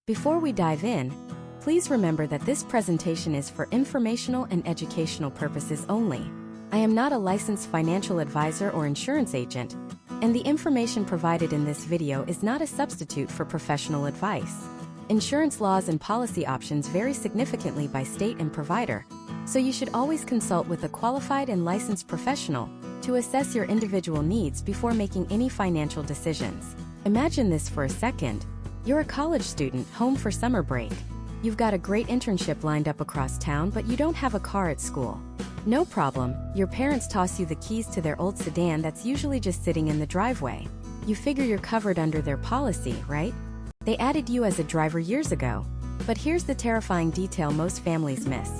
Before we dive in, please remember that this presentation is for informational and educational purposes only. I am not a licensed financial advisor or insurance agent, and the information provided in this video is not a substitute for professional advice. Insurance laws and policy options vary significantly by state and provider, so you should always consult with a qualified and licensed professional to assess your individual needs before making any financial decisions. Imagine this for a second. You're a college student home for summer break. You've got a great internship lined up across town, but you don't have a car at school. No problem, your parents toss you the keys to their old sedan that's usually just sitting in the driveway. You figure you're covered under their policy, right? They added you as a driver years ago. But here's the terrifying detail most families miss.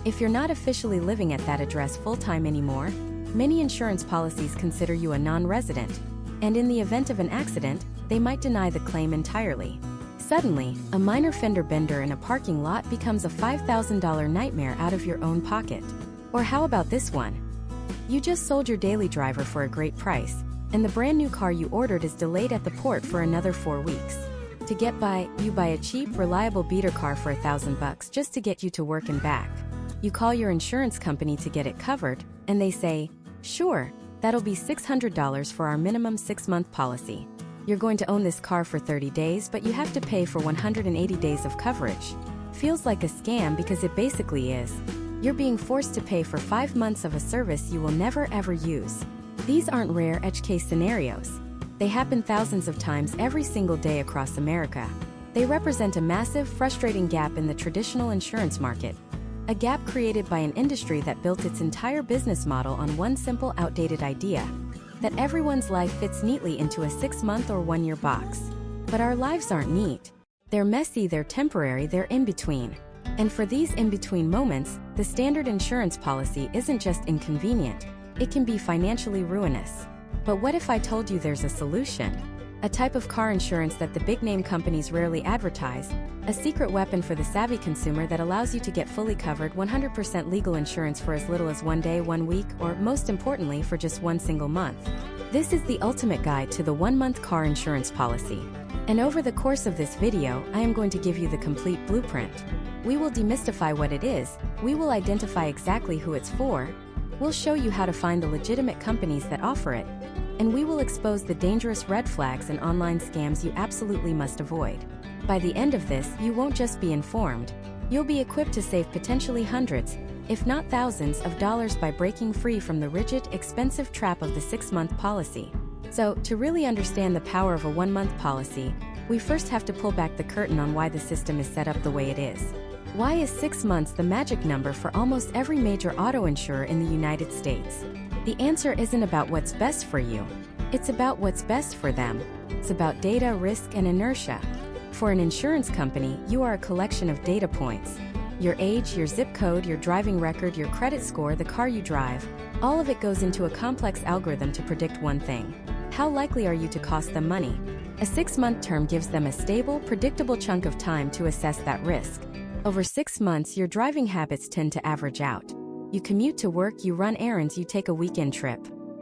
If you're not officially living at that address full-time anymore, many insurance policies consider you a non-resident, and in the event of an accident, they might deny the claim entirely. Suddenly, a minor fender bender in a parking lot becomes a $5,000 nightmare out of your own pocket. Or how about this one? You just sold your daily driver for a great price, and the brand new car you ordered is delayed at the port for another 4 weeks. To get by, you buy a cheap, reliable beater car for $1,000 just to get you to work and back. You call your insurance company to get it covered, and they say, "Sure, that'll be $600 for our minimum 6-month policy. You're going to own this car for 30 days, but you have to pay for 180 days of coverage." Feels like a scam because it basically is. You're being forced to pay for 5 months of a service you will never ever use. These aren't rare edge case scenarios. They happen thousands of times every single day across America. They represent a massive, frustrating gap in the traditional insurance market. A gap created by an industry that built its entire business model on one simple, outdated idea: that everyone's life fits neatly into a 6-month or 1-year box. But our lives aren't neat. They're messy, they're temporary, they're in between. And for these in-between moments, the standard insurance policy isn't just inconvenient, it can be financially ruinous. But what if I told you there's a solution? A type of car insurance that the big-name companies rarely advertise, a secret weapon for the savvy consumer that allows you to get fully covered 100% legal insurance for as little as 1 day, 1 week, or most importantly, for just 1 single month. This is the ultimate guide to the 1-month car insurance policy. And over the course of this video, I am going to give you the complete blueprint. We will demystify what it is, we will identify exactly who it's for, we'll show you how to find the legitimate companies that offer it, and we will expose the dangerous red flags and online scams you absolutely must avoid. By the end of this, you won't just be informed, you'll be equipped to save potentially hundreds, if not thousands of dollars by breaking free from the rigid, expensive trap of the 6-month policy. So, to really understand the power of a 1-month policy, we first have to pull back the curtain on why the system is set up the way it is. Why is 6 months the magic number for almost every major auto insurer in the United States? The answer isn't about what's best for you. It's about what's best for them. It's about data, risk, and inertia. For an insurance company, you are a collection of data points. Your age, your zip code, your driving record, your credit score, the car you drive, all of it goes into a complex algorithm to predict one thing: how likely are you to cost them money? A 6-month term gives them a stable, predictable chunk of time to assess that risk. Over 6 months, your driving habits tend to average out. You commute to work, you run errands, you take a weekend trip.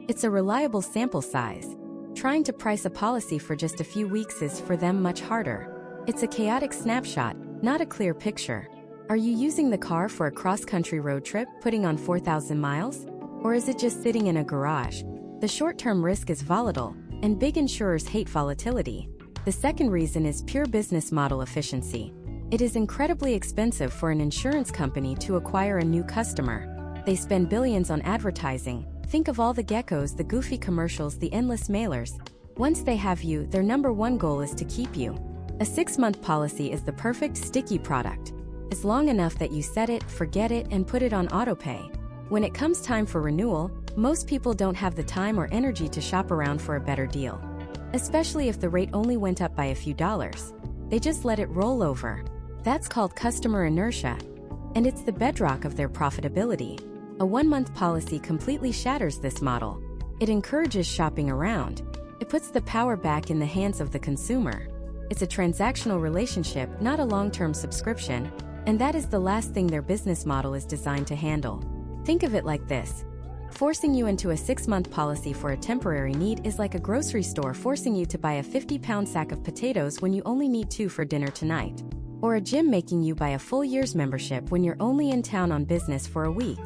It's a reliable sample size. Trying to price a policy for just a few weeks is for them much harder. It's a chaotic snapshot, not a clear picture. Are you using the car for a cross-country road trip, putting on 4,000 miles? Or is it just sitting in a garage? The short-term risk is volatile, and big insurers hate volatility. The second reason is pure business model efficiency. It is incredibly expensive for an insurance company to acquire a new customer. They spend billions on advertising. Think of all the geckos, the goofy commercials, the endless mailers. Once they have you, their number one goal is to keep you. A 6-month policy is the perfect sticky product. It's long enough that you set it, forget it, and put it on autopay. When it comes time for renewal, most people don't have the time or energy to shop around for a better deal. Especially if the rate only went up by a few dollars. They just let it roll over. That's called customer inertia. And it's the bedrock of their profitability. A 1-month policy completely shatters this model. It encourages shopping around. It puts the power back in the hands of the consumer. It's a transactional relationship, not a long-term subscription, and that is the last thing their business model is designed to handle. Think of it like this. Forcing you into a 6-month policy for a temporary need is like a grocery store forcing you to buy a 50-pound sack of potatoes when you only need 2 for dinner tonight. Or a gym making you buy a full year's membership when you're only in town on business for a week.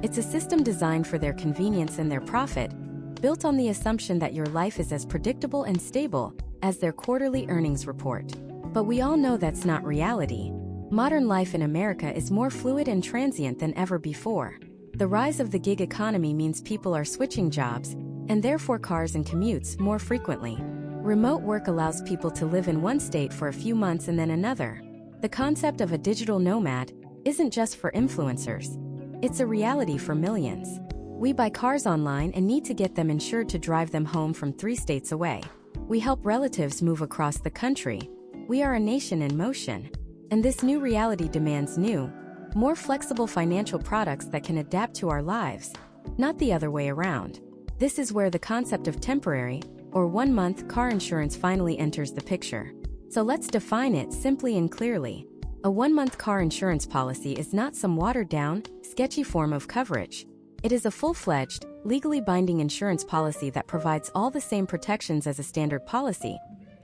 It's a system designed for their convenience and their profit, built on the assumption that your life is as predictable and stable as their quarterly earnings report. But we all know that's not reality. Modern life in America is more fluid and transient than ever before. The rise of the gig economy means people are switching jobs, and therefore cars and commutes, more frequently. Remote work allows people to live in one state for a few months and then another. The concept of a digital nomad isn't just for influencers. It's a reality for millions. We buy cars online and need to get them insured to drive them home from 3 states away. We help relatives move across the country. We are a nation in motion. And this new reality demands new, more flexible financial products that can adapt to our lives, not the other way around. This is where the concept of temporary, or 1-month car insurance finally enters the picture. So let's define it simply and clearly. A 1-month car insurance policy is not some watered-down, sketchy form of coverage. It is a full-fledged, legally binding insurance policy that provides all the same protections as a standard policy,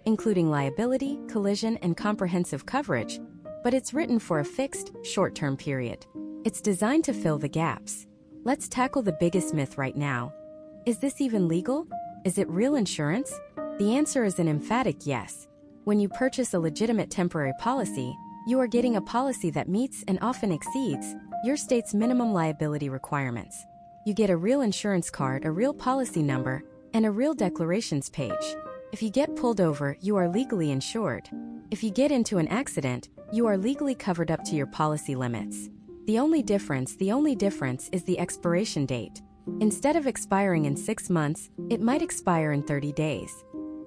including liability, collision, and comprehensive coverage, but it's written for a fixed, short-term period. It's designed to fill the gaps. Let's tackle the biggest myth right now. Is this even legal? Is it real insurance? The answer is an emphatic yes. When you purchase a legitimate temporary policy, you are getting a policy that meets and often exceeds your state's minimum liability requirements. You get a real insurance card, a real policy number, and a real declarations page. If you get pulled over, you are legally insured. If you get into an accident, you are legally covered up to your policy limits. The only difference is the expiration date. Instead of expiring in 6 months, it might expire in 30 days.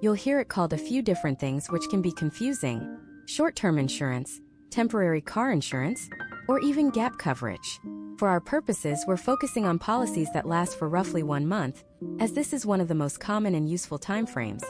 You'll hear it called a few different things which can be confusing: short-term insurance, temporary car insurance, or even gap coverage. For our purposes, we're focusing on policies that last for roughly 1 month, as this is one of the most common and useful timeframes.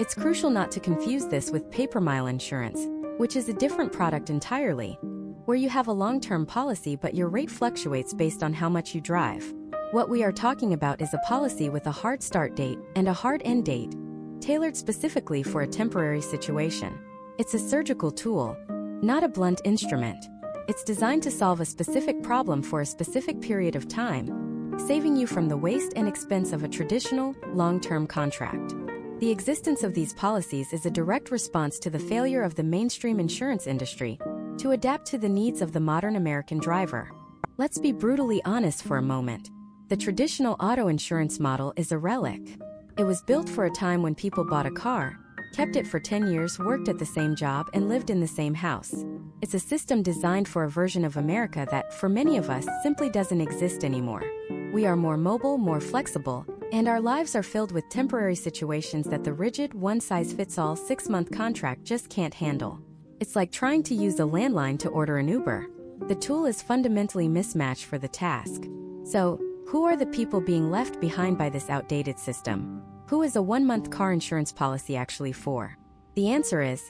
It's crucial not to confuse this with pay-per-mile insurance, which is a different product entirely, where you have a long-term policy but your rate fluctuates based on how much you drive. What we are talking about is a policy with a hard start date and a hard end date, tailored specifically for a temporary situation. It's a surgical tool, not a blunt instrument. It's designed to solve a specific problem for a specific period of time, saving you from the waste and expense of a traditional, long-term contract. The existence of these policies is a direct response to the failure of the mainstream insurance industry to adapt to the needs of the modern American driver. Let's be brutally honest for a moment. The traditional auto insurance model is a relic. It was built for a time when people bought a car, kept it for 10 years, worked at the same job, and lived in the same house. It's a system designed for a version of America that, for many of us, simply doesn't exist anymore. We are more mobile, more flexible, and our lives are filled with temporary situations that the rigid, one-size-fits-all 6-month contract just can't handle. It's like trying to use a landline to order an Uber. The tool is fundamentally mismatched for the task. So, who are the people being left behind by this outdated system? Who is a 1-month car insurance policy actually for? The answer is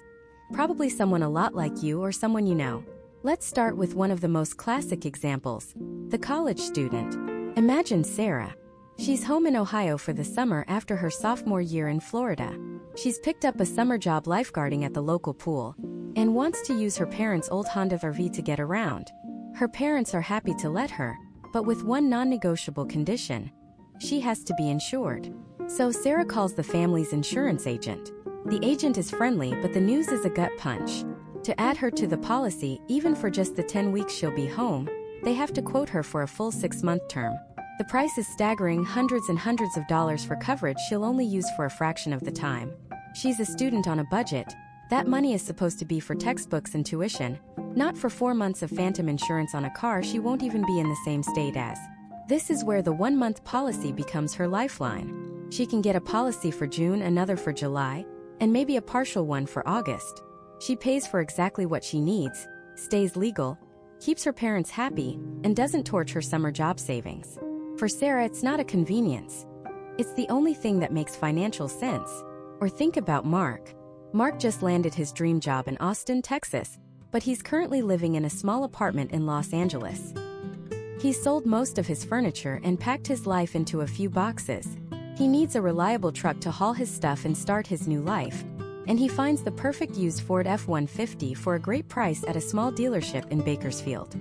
probably someone a lot like you or someone you know. Let's start with one of the most classic examples, the college student. Imagine Sarah. She's home in Ohio for the summer after her sophomore year in Florida. She's picked up a summer job lifeguarding at the local pool and wants to use her parents' old Honda RV to get around. Her parents are happy to let her, but with one non-negotiable condition: she has to be insured. So Sarah calls the family's insurance agent. The agent is friendly, but the news is a gut punch. To add her to the policy, even for just the 10 weeks she'll be home, they have to quote her for a full 6-month term. The price is staggering, hundreds and hundreds of dollars for coverage she'll only use for a fraction of the time. She's a student on a budget. That money is supposed to be for textbooks and tuition, not for 4 months of phantom insurance on a car she won't even be in the same state as. This is where the 1-month policy becomes her lifeline. She can get a policy for June, another for July, and maybe a partial one for August. She pays for exactly what she needs, stays legal, keeps her parents happy, and doesn't torch her summer job savings. For Sarah, it's not a convenience. It's the only thing that makes financial sense. Or think about Mark. Mark just landed his dream job in Austin, Texas, but he's currently living in a small apartment in Los Angeles. He sold most of his furniture and packed his life into a few boxes. He needs a reliable truck to haul his stuff and start his new life. And he finds the perfect used Ford F-150 for a great price at a small dealership in Bakersfield.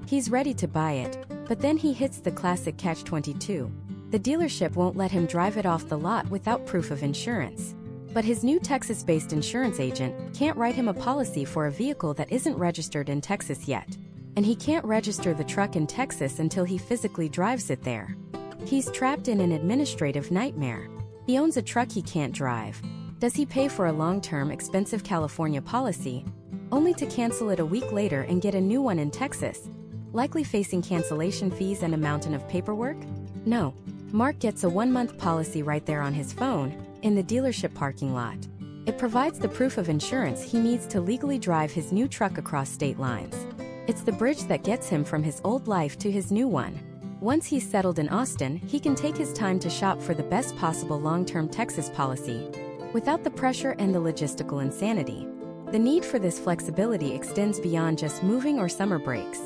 He's ready to buy it, but then he hits the classic catch-22. The dealership won't let him drive it off the lot without proof of insurance. But his new Texas-based insurance agent can't write him a policy for a vehicle that isn't registered in Texas yet. And he can't register the truck in Texas until he physically drives it there. He's trapped in an administrative nightmare. He owns a truck he can't drive. Does he pay for a long-term, expensive California policy, only to cancel it a week later and get a new one in Texas, likely facing cancellation fees and a mountain of paperwork? No. Mark gets a 1-month policy right there on his phone, in the dealership parking lot. It provides the proof of insurance he needs to legally drive his new truck across state lines. It's the bridge that gets him from his old life to his new one. Once he's settled in Austin, he can take his time to shop for the best possible long-term Texas policy, without the pressure and the logistical insanity. The need for this flexibility extends beyond just moving or summer breaks.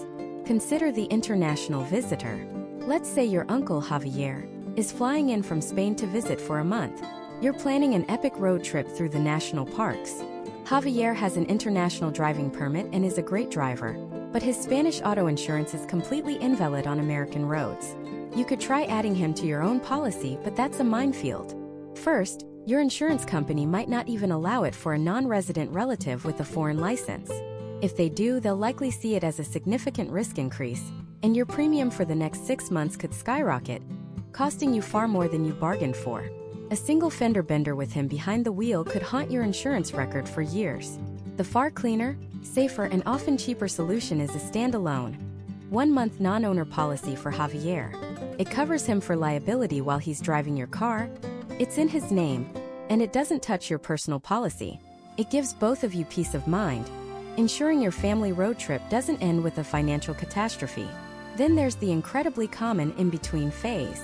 Consider the international visitor. Let's say your uncle Javier is flying in from Spain to visit for a month. You're planning an epic road trip through the national parks. Javier has an international driving permit and is a great driver, but his Spanish auto insurance is completely invalid on American roads. You could try adding him to your own policy, but that's a minefield. First, your insurance company might not even allow it for a non-resident relative with a foreign license. If they do, they'll likely see it as a significant risk increase, and your premium for the next 6 months could skyrocket, costing you far more than you bargained for. A single fender bender with him behind the wheel could haunt your insurance record for years. The far cleaner, safer, and often cheaper solution is a standalone, 1-month non-owner policy for Javier. It covers him for liability while he's driving your car. It's in his name, and it doesn't touch your personal policy. It gives both of you peace of mind, ensuring your family road trip doesn't end with a financial catastrophe. Then there's the incredibly common in-between phase.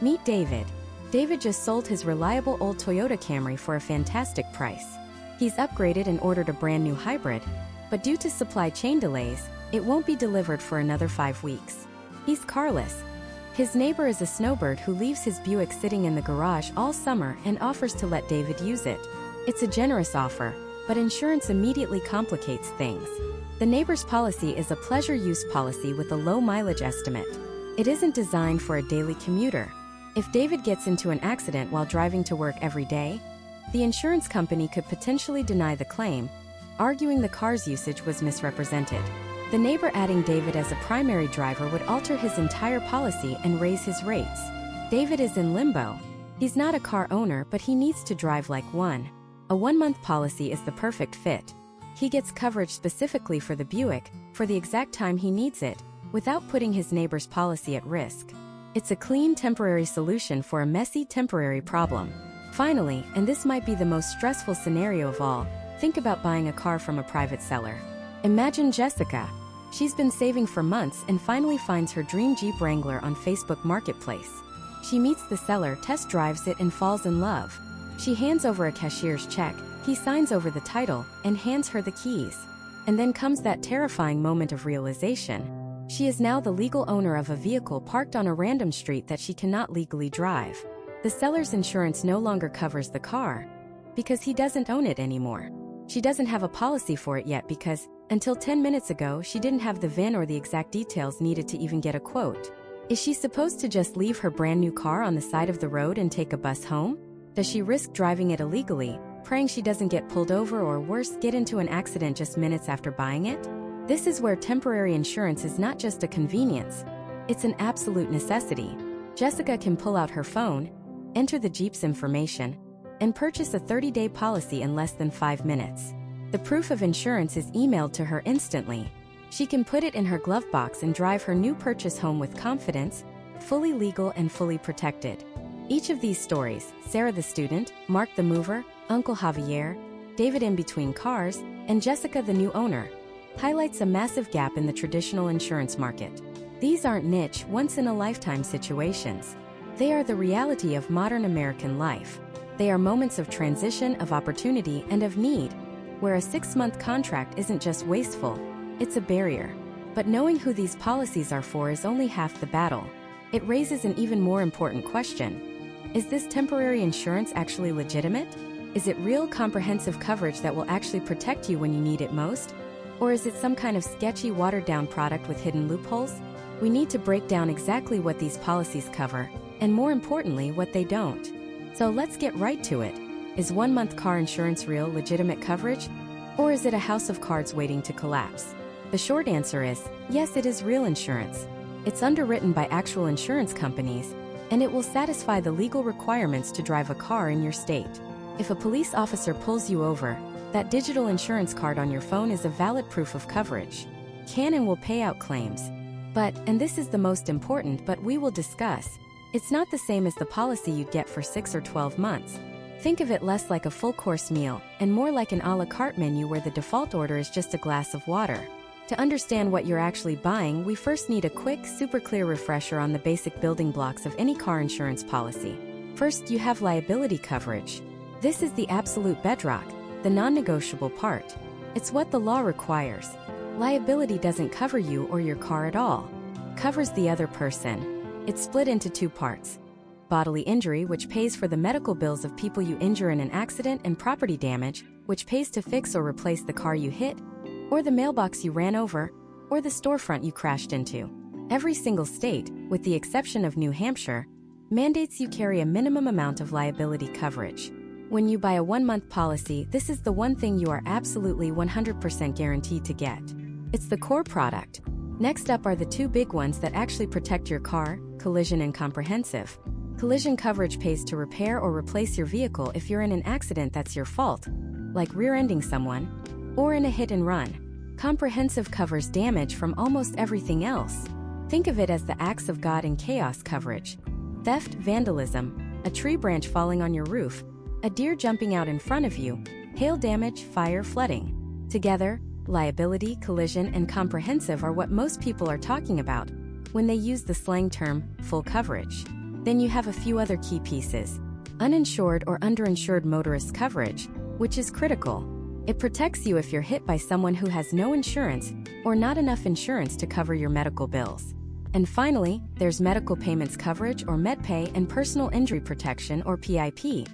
Meet David. David just sold his reliable old Toyota Camry for a fantastic price. He's upgraded and ordered a brand new hybrid, but due to supply chain delays, it won't be delivered for another 5 weeks. He's carless. His neighbor is a snowbird who leaves his Buick sitting in the garage all summer and offers to let David use it. It's a generous offer, but insurance immediately complicates things. The neighbor's policy is a pleasure use policy with a low mileage estimate. It isn't designed for a daily commuter. If David gets into an accident while driving to work every day, the insurance company could potentially deny the claim, arguing the car's usage was misrepresented. The neighbor adding David as a primary driver would alter his entire policy and raise his rates. David is in limbo. He's not a car owner, but he needs to drive like one. A 1-month policy is the perfect fit. He gets coverage specifically for the Buick, for the exact time he needs it, without putting his neighbor's policy at risk. It's a clean temporary solution for a messy temporary problem. Finally, and this might be the most stressful scenario of all, think about buying a car from a private seller. Imagine Jessica. She's been saving for months and finally finds her dream Jeep Wrangler on Facebook Marketplace. She meets the seller, test drives it, and falls in love. She hands over a cashier's check, he signs over the title, and hands her the keys. And then comes that terrifying moment of realization. She is now the legal owner of a vehicle parked on a random street that she cannot legally drive. The seller's insurance no longer covers the car, because he doesn't own it anymore. She doesn't have a policy for it yet because, until 10 minutes ago, she didn't have the VIN or the exact details needed to even get a quote. Is she supposed to just leave her brand new car on the side of the road and take a bus home? Does she risk driving it illegally, praying she doesn't get pulled over or worse, get into an accident just minutes after buying it? This is where temporary insurance is not just a convenience, it's an absolute necessity. Jessica can pull out her phone, enter the Jeep's information, and purchase a 30-day policy in less than 5 minutes. The proof of insurance is emailed to her instantly. She can put it in her glove box and drive her new purchase home with confidence, fully legal and fully protected. Each of these stories, Sarah the student, Mark the mover, Uncle Javier, David in between cars, and Jessica the new owner, highlights a massive gap in the traditional insurance market. These aren't niche, once-in-a-lifetime situations. They are the reality of modern American life. They are moments of transition, of opportunity, and of need, where a 6-month contract isn't just wasteful, it's a barrier. But knowing who these policies are for is only half the battle. It raises an even more important question. Is this temporary insurance actually legitimate? Is it real comprehensive coverage that will actually protect you when you need it most? Or is it some kind of sketchy watered-down product with hidden loopholes? We need to break down exactly what these policies cover, and more importantly, what they don't. So let's get right to it. Is 1-month car insurance real, legitimate coverage? Or is it a house of cards waiting to collapse? The short answer is, yes, it is real insurance. It's underwritten by actual insurance companies, and it will satisfy the legal requirements to drive a car in your state. If a police officer pulls you over, that digital insurance card on your phone is a valid proof of coverage. Can and will pay out claims. But, and this is the most important but we will discuss, it's not the same as the policy you'd get for 6 or 12 months. Think of it less like a full-course meal and more like an a la carte menu where the default order is just a glass of water. To understand what you're actually buying, we first need a quick, super clear refresher on the basic building blocks of any car insurance policy. First, you have liability coverage. This is the absolute bedrock, the non-negotiable part. It's what the law requires. Liability doesn't cover you or your car at all. Covers the other person. It's split into 2 parts. Bodily injury, which pays for the medical bills of people you injure in an accident, and property damage, which pays to fix or replace the car you hit, or the mailbox you ran over, or the storefront you crashed into. Every single state, with the exception of New Hampshire, mandates you carry a minimum amount of liability coverage. When you buy a 1-month policy, this is the one thing you are absolutely 100% guaranteed to get. It's the core product. Next up are the 2 big ones that actually protect your car: collision and comprehensive. Collision coverage pays to repair or replace your vehicle if you're in an accident that's your fault, like rear-ending someone, or in a hit and run. Comprehensive covers damage from almost everything else. Think of it as the acts of God in chaos coverage. Theft, vandalism, a tree branch falling on your roof, a deer jumping out in front of you, hail damage, fire, flooding. Together, liability, collision, and comprehensive are what most people are talking about when they use the slang term, full coverage. Then you have a few other key pieces. Uninsured or underinsured motorist coverage, which is critical. It protects you if you're hit by someone who has no insurance or not enough insurance to cover your medical bills. And finally, there's medical payments coverage or MedPay and personal injury protection or PIP,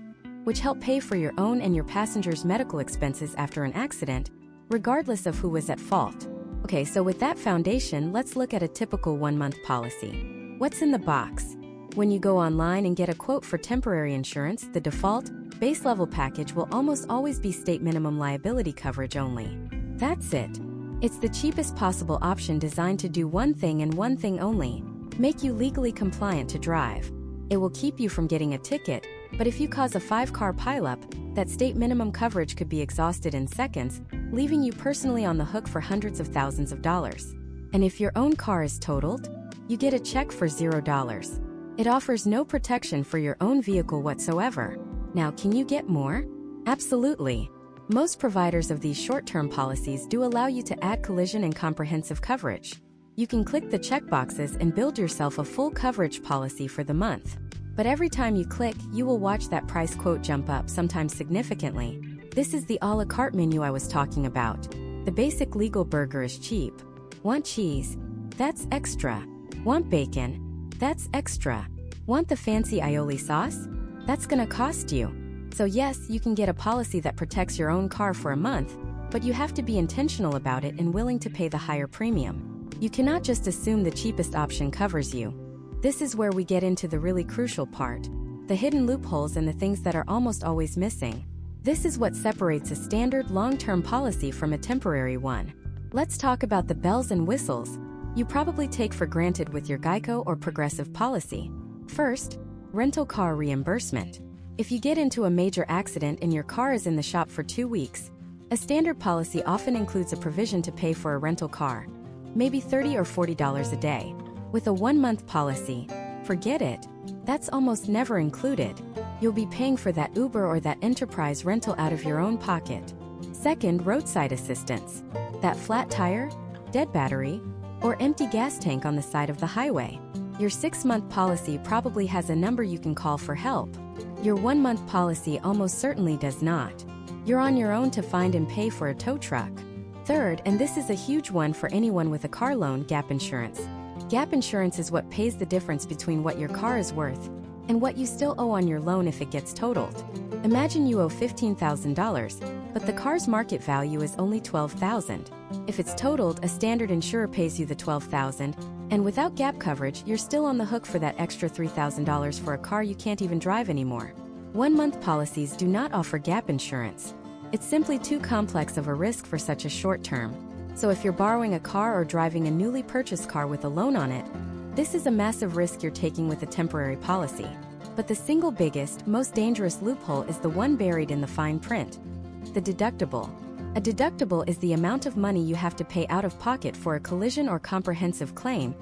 which help pay for your own and your passengers' medical expenses after an accident, regardless of who was at fault. Okay, so with that foundation, let's look at a typical 1-month policy. What's in the box? When you go online and get a quote for temporary insurance, the default, base level package will almost always be state minimum liability coverage only. That's it. It's the cheapest possible option designed to do one thing and one thing only: make you legally compliant to drive. It will keep you from getting a ticket, but if you cause a 5-car pileup, that state minimum coverage could be exhausted in seconds, leaving you personally on the hook for hundreds of thousands of dollars. And if your own car is totaled, you get a check for $0. It offers no protection for your own vehicle whatsoever. Now, can you get more? Absolutely. Most providers of these short-term policies do allow you to add collision and comprehensive coverage. You can click the checkboxes and build yourself a full coverage policy for the month. But every time you click, you will watch that price quote jump up, sometimes significantly. This is the a la carte menu I was talking about. The basic legal burger is cheap. Want cheese? That's extra. Want bacon? That's extra. Want the fancy aioli sauce? That's gonna cost you. So yes, you can get a policy that protects your own car for a month, but you have to be intentional about it and willing to pay the higher premium. You cannot just assume the cheapest option covers you. This is where we get into the really crucial part: the hidden loopholes and the things that are almost always missing. This is what separates a standard long-term policy from a temporary one. Let's talk about the bells and whistles you probably take for granted with your Geico or Progressive policy. First, rental car reimbursement. If you get into a major accident and your car is in the shop for 2 weeks, a standard policy often includes a provision to pay for a rental car, maybe $30 or $40 a day. With a 1-month policy, forget it. That's almost never included. You'll be paying for that Uber or that Enterprise rental out of your own pocket. Second, roadside assistance. That flat tire, dead battery, or empty gas tank on the side of the highway. Your 6-month policy probably has a number you can call for help. Your 1-month policy almost certainly does not. You're on your own to find and pay for a tow truck. Third, and this is a huge one for anyone with a car loan, gap insurance. Gap insurance is what pays the difference between what your car is worth and what you still owe on your loan if it gets totaled. Imagine you owe $15,000, but the car's market value is only $12,000. If it's totaled, a standard insurer pays you the $12,000, and without gap coverage, you're still on the hook for that extra $3,000 for a car you can't even drive anymore. 1-month policies do not offer gap insurance. It's simply too complex of a risk for such a short term. So if you're borrowing a car or driving a newly purchased car with a loan on it, this is a massive risk you're taking with a temporary policy. But the single biggest, most dangerous loophole is the one buried in the fine print: the deductible. A deductible is the amount of money you have to pay out of pocket for a collision or comprehensive claim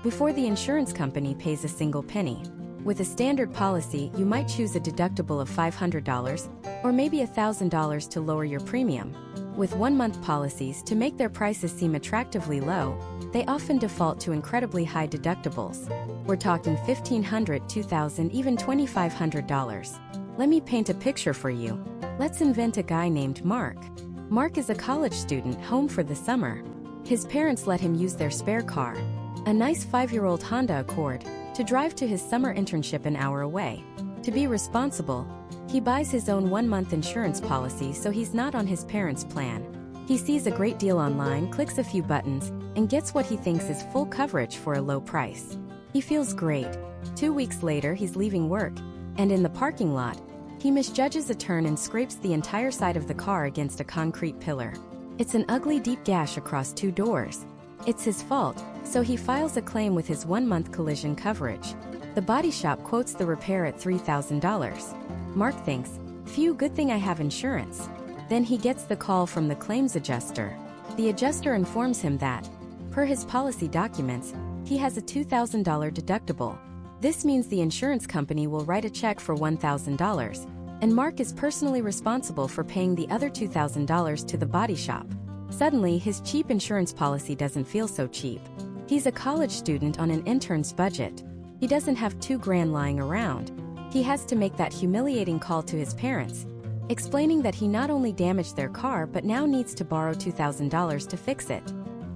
before the insurance company pays a single penny. With a standard policy, you might choose a deductible of $500 or maybe $1,000 to lower your premium. With 1-month policies, to make their prices seem attractively low, they often default to incredibly high deductibles. We're talking $1,500, $2,000, even $2,500. Let me paint a picture for you. Let's invent a guy named Mark. Mark is a college student home for the summer. His parents let him use their spare car, a nice 5-year-old Honda Accord, to drive to his summer internship an hour away. To be responsible, he buys his own 1-month insurance policy so he's not on his parents' plan. He sees a great deal online, clicks a few buttons, and gets what he thinks is full coverage for a low price. He feels great. 2 weeks later, he's leaving work, and in the parking lot, he misjudges a turn and scrapes the entire side of the car against a concrete pillar. It's an ugly deep gash across 2 doors. It's his fault, so he files a claim with his 1-month collision coverage. The body shop quotes the repair at $3,000. Mark thinks, "Phew, good thing I have insurance." Then he gets the call from the claims adjuster. The adjuster informs him that, per his policy documents, he has a $2,000 deductible. This means the insurance company will write a check for $1,000, and Mark is personally responsible for paying the other $2,000 to the body shop. Suddenly, his cheap insurance policy doesn't feel so cheap. He's a college student on an intern's budget. He doesn't have $2,000 lying around. He has to make that humiliating call to his parents, explaining that he not only damaged their car but now needs to borrow $2,000 to fix it.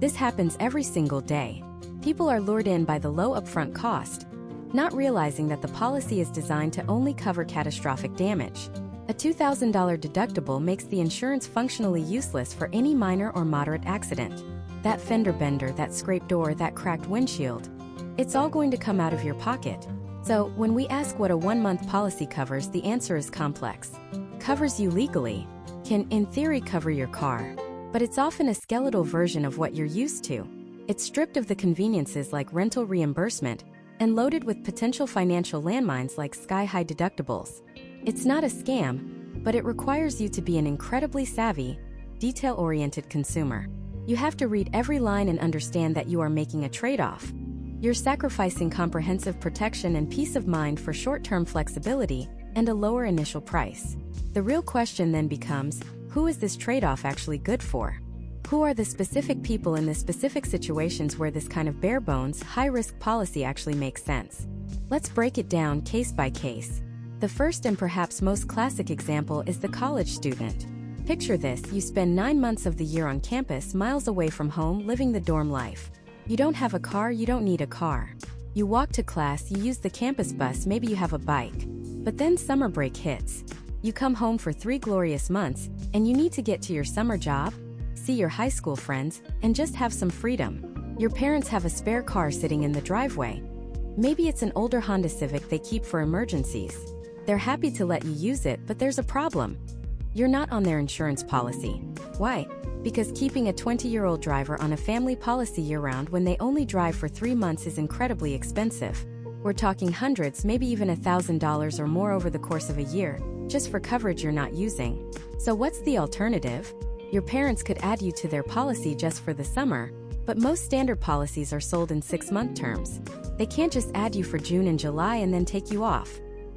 This happens every single day. People are lured in by the low upfront cost, not realizing that the policy is designed to only cover catastrophic damage. A $2,000 deductible makes the insurance functionally useless for any minor or moderate accident. That fender bender, that scraped door, that cracked windshield. It's all going to come out of your pocket. So, when we ask what a 1-month policy covers, the answer is complex. Covers you legally, can in theory cover your car, but it's often a skeletal version of what you're used to. It's stripped of the conveniences like rental reimbursement and loaded with potential financial landmines like sky-high deductibles. It's not a scam, but it requires you to be an incredibly savvy, detail-oriented consumer. You have to read every line and understand that you are making a trade-off. You're sacrificing comprehensive protection and peace of mind for short-term flexibility and a lower initial price. The real question then becomes, who is this trade-off actually good for? Who are the specific people in the specific situations where this kind of bare-bones, high-risk policy actually makes sense? Let's break it down case by case. The first and perhaps most classic example is the college student. Picture this: you spend 9 months of the year on campus, miles away from home, living the dorm life. You don't have a car, you don't need a car. You walk to class, you use the campus bus, maybe you have a bike. But then summer break hits. You come home for 3 glorious months, and you need to get to your summer job, see your high school friends, and just have some freedom. Your parents have a spare car sitting in the driveway. Maybe it's an older Honda Civic they keep for emergencies. They're happy to let you use it, but there's a problem. You're not on their insurance policy. Why? Because keeping a 20-year-old driver on a family policy year-round when they only drive for 3 months is incredibly expensive. We're talking hundreds, maybe even $1,000 or more over the course of a year, just for coverage you're not using. So what's the alternative? Your parents could add you to their policy just for the summer, but most standard policies are sold in 6-month terms. They can't just add you for June and July and then take you off.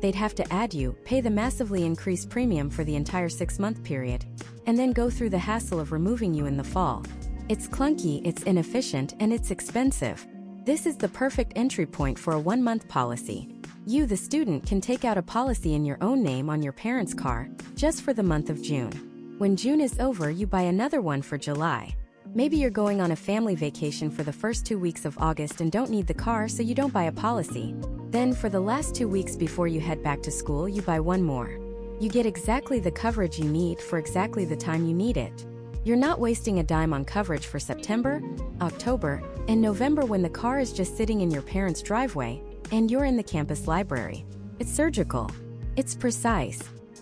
They'd have to add you, pay the massively increased premium for the entire 6-month period, and then go through the hassle of removing you in the fall. It's clunky, it's inefficient, and it's expensive. This is the perfect entry point for a 1-month policy. You, the student, can take out a policy in your own name on your parents' car, just for the month of June. When June is over, you buy another one for July. Maybe you're going on a family vacation for the first 2 weeks of August and don't need the car, so you don't buy a policy. Then, for the last 2 weeks before you head back to school, you buy one more. You get exactly the coverage you need for exactly the time you need it. You're not wasting a dime on coverage for September, October, and November when the car is just sitting in your parents' driveway and you're in the campus library. It's surgical. It's precise.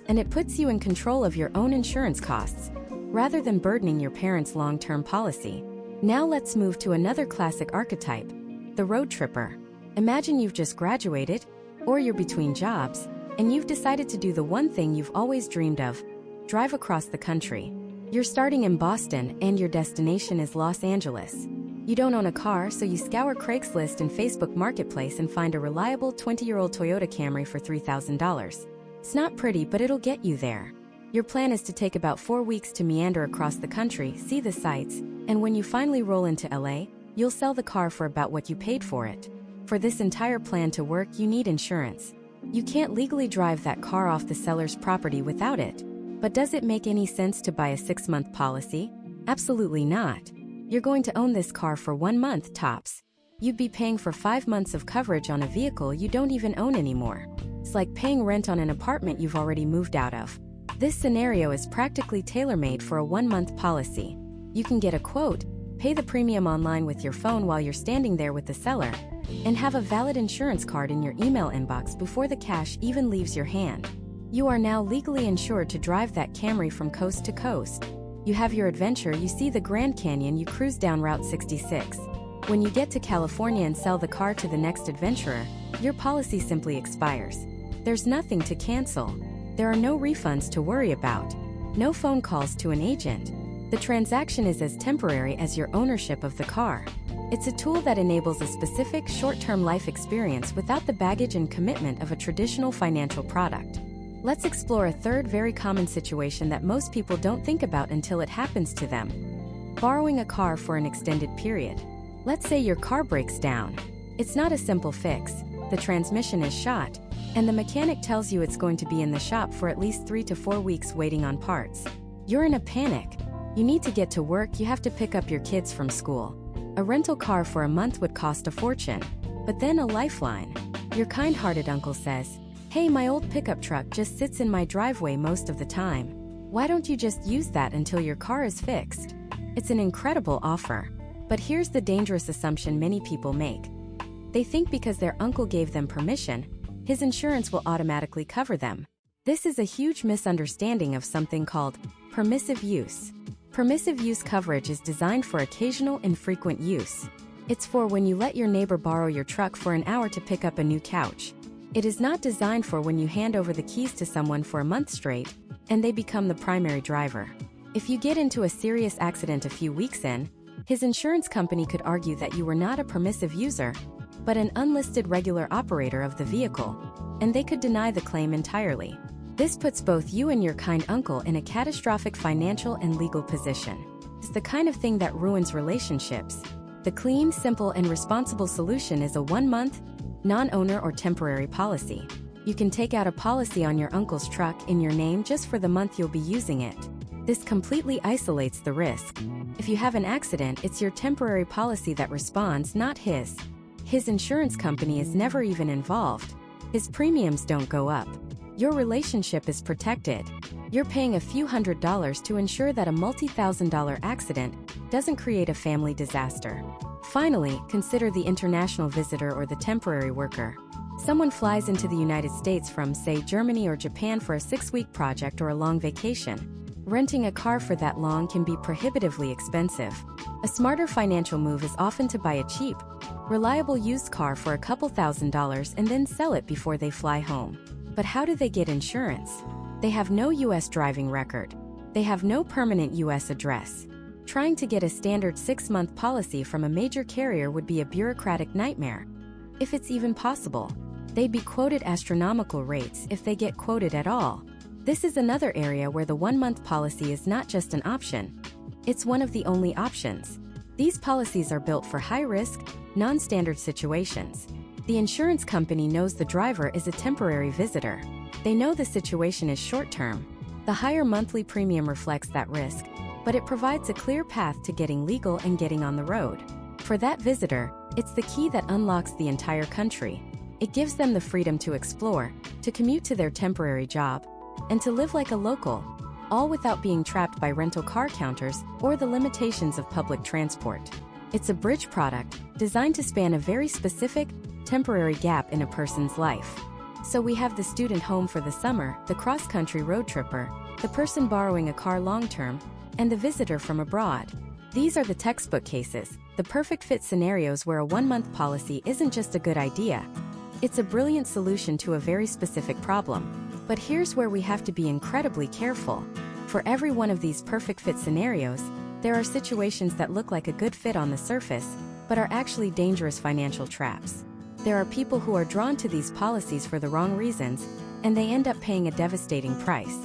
And it puts you in control of your own insurance costs, rather than burdening your parents' long-term policy. Now let's move to another classic archetype, the road tripper. Imagine you've just graduated, or you're between jobs, and you've decided to do the one thing you've always dreamed of: drive across the country. You're starting in Boston, and your destination is Los Angeles. You don't own a car, so you scour Craigslist and Facebook Marketplace and find a reliable 20-year-old Toyota Camry for $3,000. It's not pretty, but it'll get you there. Your plan is to take about 4 weeks to meander across the country, see the sights, and when you finally roll into LA, you'll sell the car for about what you paid for it. For this entire plan to work, you need insurance. You can't legally drive that car off the seller's property without it. But does it make any sense to buy a 6-month policy? Absolutely not. You're going to own this car for 1 month tops. You'd be paying for 5 months of coverage on a vehicle you don't even own anymore. It's like paying rent on an apartment you've already moved out of. This scenario is practically tailor-made for a 1-month policy. You can get a quote, pay the premium online with your phone while you're standing there with the seller, and have a valid insurance card in your email inbox before the cash even leaves your hand. You are now legally insured to drive that Camry from coast to coast. You have your adventure, you see the Grand Canyon, you cruise down Route 66. When you get to California and sell the car to the next adventurer, your policy simply expires. There's nothing to cancel. There are no refunds to worry about. No phone calls to an agent. The transaction is as temporary as your ownership of the car. It's a tool that enables a specific short-term life experience without the baggage and commitment of a traditional financial product. Let's explore a third very common situation that most people don't think about until it happens to them: borrowing a car for an extended period. Let's say your car breaks down. It's not a simple fix. The transmission is shot, and the mechanic tells you it's going to be in the shop for at least 3 to 4 weeks waiting on parts. You're in a panic. You need to get to work, you have to pick up your kids from school. A rental car for a month would cost a fortune. But then a lifeline. Your kind-hearted uncle says, "Hey, my old pickup truck just sits in my driveway most of the time. Why don't you just use that until your car is fixed?" It's an incredible offer. But here's the dangerous assumption many people make. They think because their uncle gave them permission, his insurance will automatically cover them. This is a huge misunderstanding of something called permissive use. Permissive use coverage is designed for occasional and frequent use. It's for when you let your neighbor borrow your truck for an hour to pick up a new couch. It is not designed for when you hand over the keys to someone for a month straight, and they become the primary driver. If you get into a serious accident a few weeks in, his insurance company could argue that you were not a permissive user, but an unlisted regular operator of the vehicle, and they could deny the claim entirely. This puts both you and your kind uncle in a catastrophic financial and legal position. It's the kind of thing that ruins relationships. The clean, simple, and responsible solution is a 1-month, non-owner or temporary policy. You can take out a policy on your uncle's truck in your name just for the month you'll be using it. This completely isolates the risk. If you have an accident, it's your temporary policy that responds, not his. His insurance company is never even involved. His premiums don't go up. Your relationship is protected. You're paying a few $100s to ensure that a multi-thousand-dollar accident doesn't create a family disaster. Finally, consider the international visitor or the temporary worker. Someone flies into the United States from, say, Germany or Japan for a 6-week project or a long vacation. Renting a car for that long can be prohibitively expensive. A smarter financial move is often to buy a cheap, reliable used car for a couple $1,000s and then sell it before they fly home. But how do they get insurance? They have no U.S. driving record. They have no permanent U.S. address. Trying to get a standard 6-month policy from a major carrier would be a bureaucratic nightmare. If it's even possible, they'd be quoted astronomical rates if they get quoted at all. This is another area where the 1-month policy is not just an option. It's one of the only options. These policies are built for high-risk, non-standard situations. The insurance company knows the driver is a temporary visitor. They know the situation is short-term. The higher monthly premium reflects that risk, but it provides a clear path to getting legal and getting on the road. For that visitor, it's the key that unlocks the entire country. It gives them the freedom to explore, to commute to their temporary job, and to live like a local, all without being trapped by rental car counters or the limitations of public transport. It's a bridge product, designed to span a very specific, temporary gap in a person's life. So we have the student home for the summer, the cross-country road tripper, the person borrowing a car long-term, and the visitor from abroad. These are the textbook cases, the perfect fit scenarios where a one-month policy isn't just a good idea. It's a brilliant solution to a very specific problem. But here's where we have to be incredibly careful. For every one of these perfect fit scenarios, there are situations that look like a good fit on the surface, but are actually dangerous financial traps. There are people who are drawn to these policies for the wrong reasons, and they end up paying a devastating price.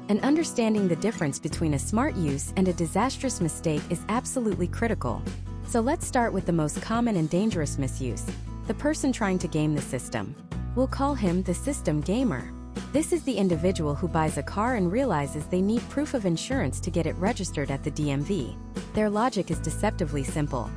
And understanding the difference between a smart use and a disastrous mistake is absolutely critical. So let's start with the most common and dangerous misuse: the person trying to game the system. We'll call him the system gamer. This is the individual who buys a car and realizes they need proof of insurance to get it registered at the DMV. Their logic is deceptively simple.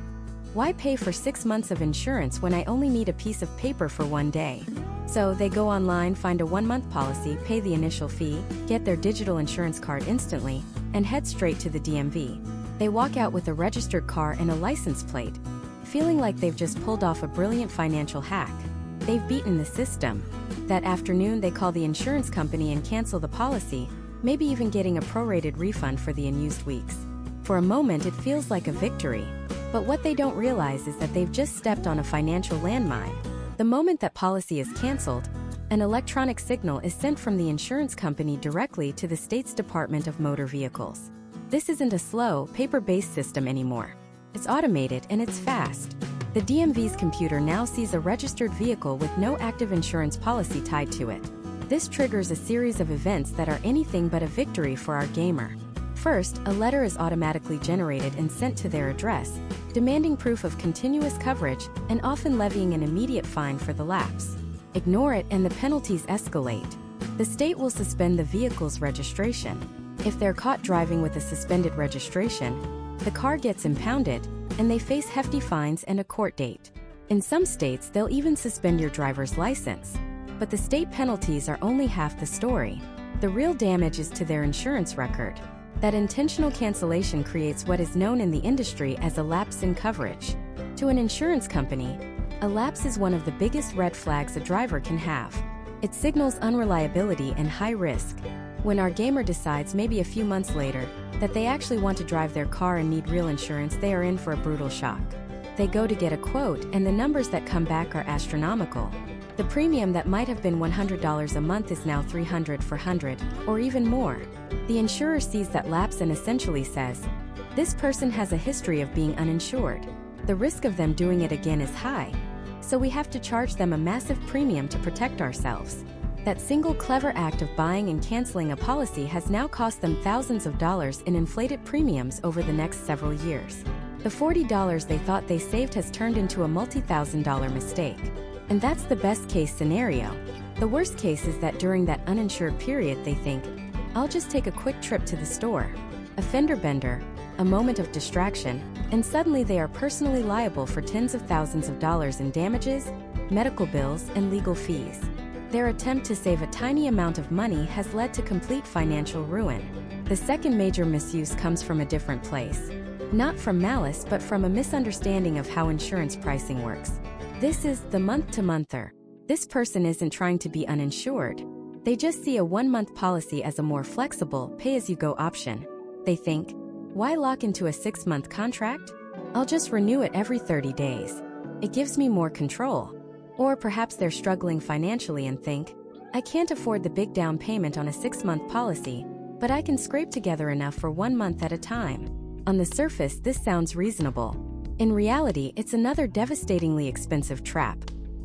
Why pay for 6 months of insurance when I only need a piece of paper for one day? So they go online, find a 1-month policy, pay the initial fee, get their digital insurance card instantly, and head straight to the DMV. They walk out with a registered car and a license plate, feeling like they've just pulled off a brilliant financial hack. They've beaten the system. That afternoon, they call the insurance company and cancel the policy, maybe even getting a prorated refund for the unused weeks. For a moment, it feels like a victory. But what they don't realize is that they've just stepped on a financial landmine. The moment that policy is canceled, an electronic signal is sent from the insurance company directly to the state's Department of Motor Vehicles. This isn't a slow, paper-based system anymore. It's automated and it's fast. The DMV's computer now sees a registered vehicle with no active insurance policy tied to it. This triggers a series of events that are anything but a victory for our gamer. First, a letter is automatically generated and sent to their address, demanding proof of continuous coverage and often levying an immediate fine for the lapse. Ignore it and the penalties escalate. The state will suspend the vehicle's registration. If they're caught driving with a suspended registration, the car gets impounded, and they face hefty fines and a court date. In some states, they'll even suspend your driver's license. But the state penalties are only half the story. The real damage is to their insurance record. That intentional cancellation creates what is known in the industry as a lapse in coverage. To an insurance company, a lapse is one of the biggest red flags a driver can have. It signals unreliability and high risk. When our gamer decides maybe a few months later that they actually want to drive their car and need real insurance, they are in for a brutal shock. They go to get a quote, and the numbers that come back are astronomical. The premium that might have been $100 a month is now $300, $400, or even more. The insurer sees that lapse and essentially says, this person has a history of being uninsured. The risk of them doing it again is high. So we have to charge them a massive premium to protect ourselves. That single clever act of buying and canceling a policy has now cost them thousands of dollars in inflated premiums over the next several years. The $40 they thought they saved has turned into a multi-thousand-dollar mistake. And that's the best case scenario. The worst case is that during that uninsured period they think, I'll just take a quick trip to the store. A fender bender, a moment of distraction, and suddenly they are personally liable for tens of thousands of dollars in damages, medical bills, and legal fees. Their attempt to save a tiny amount of money has led to complete financial ruin. The second major misuse comes from a different place. Not from malice, but from a misunderstanding of how insurance pricing works. This is the month-to-monther. This person isn't trying to be uninsured. They just see a 1-month policy as a more flexible, pay-as-you-go option. They think, why lock into a 6-month contract? I'll just renew it every 30 days. It gives me more control. Or perhaps they're struggling financially and think, I can't afford the big down payment on a 6-month policy, but I can scrape together enough for 1 month at a time. On the surface, this sounds reasonable. In reality, it's another devastatingly expensive trap.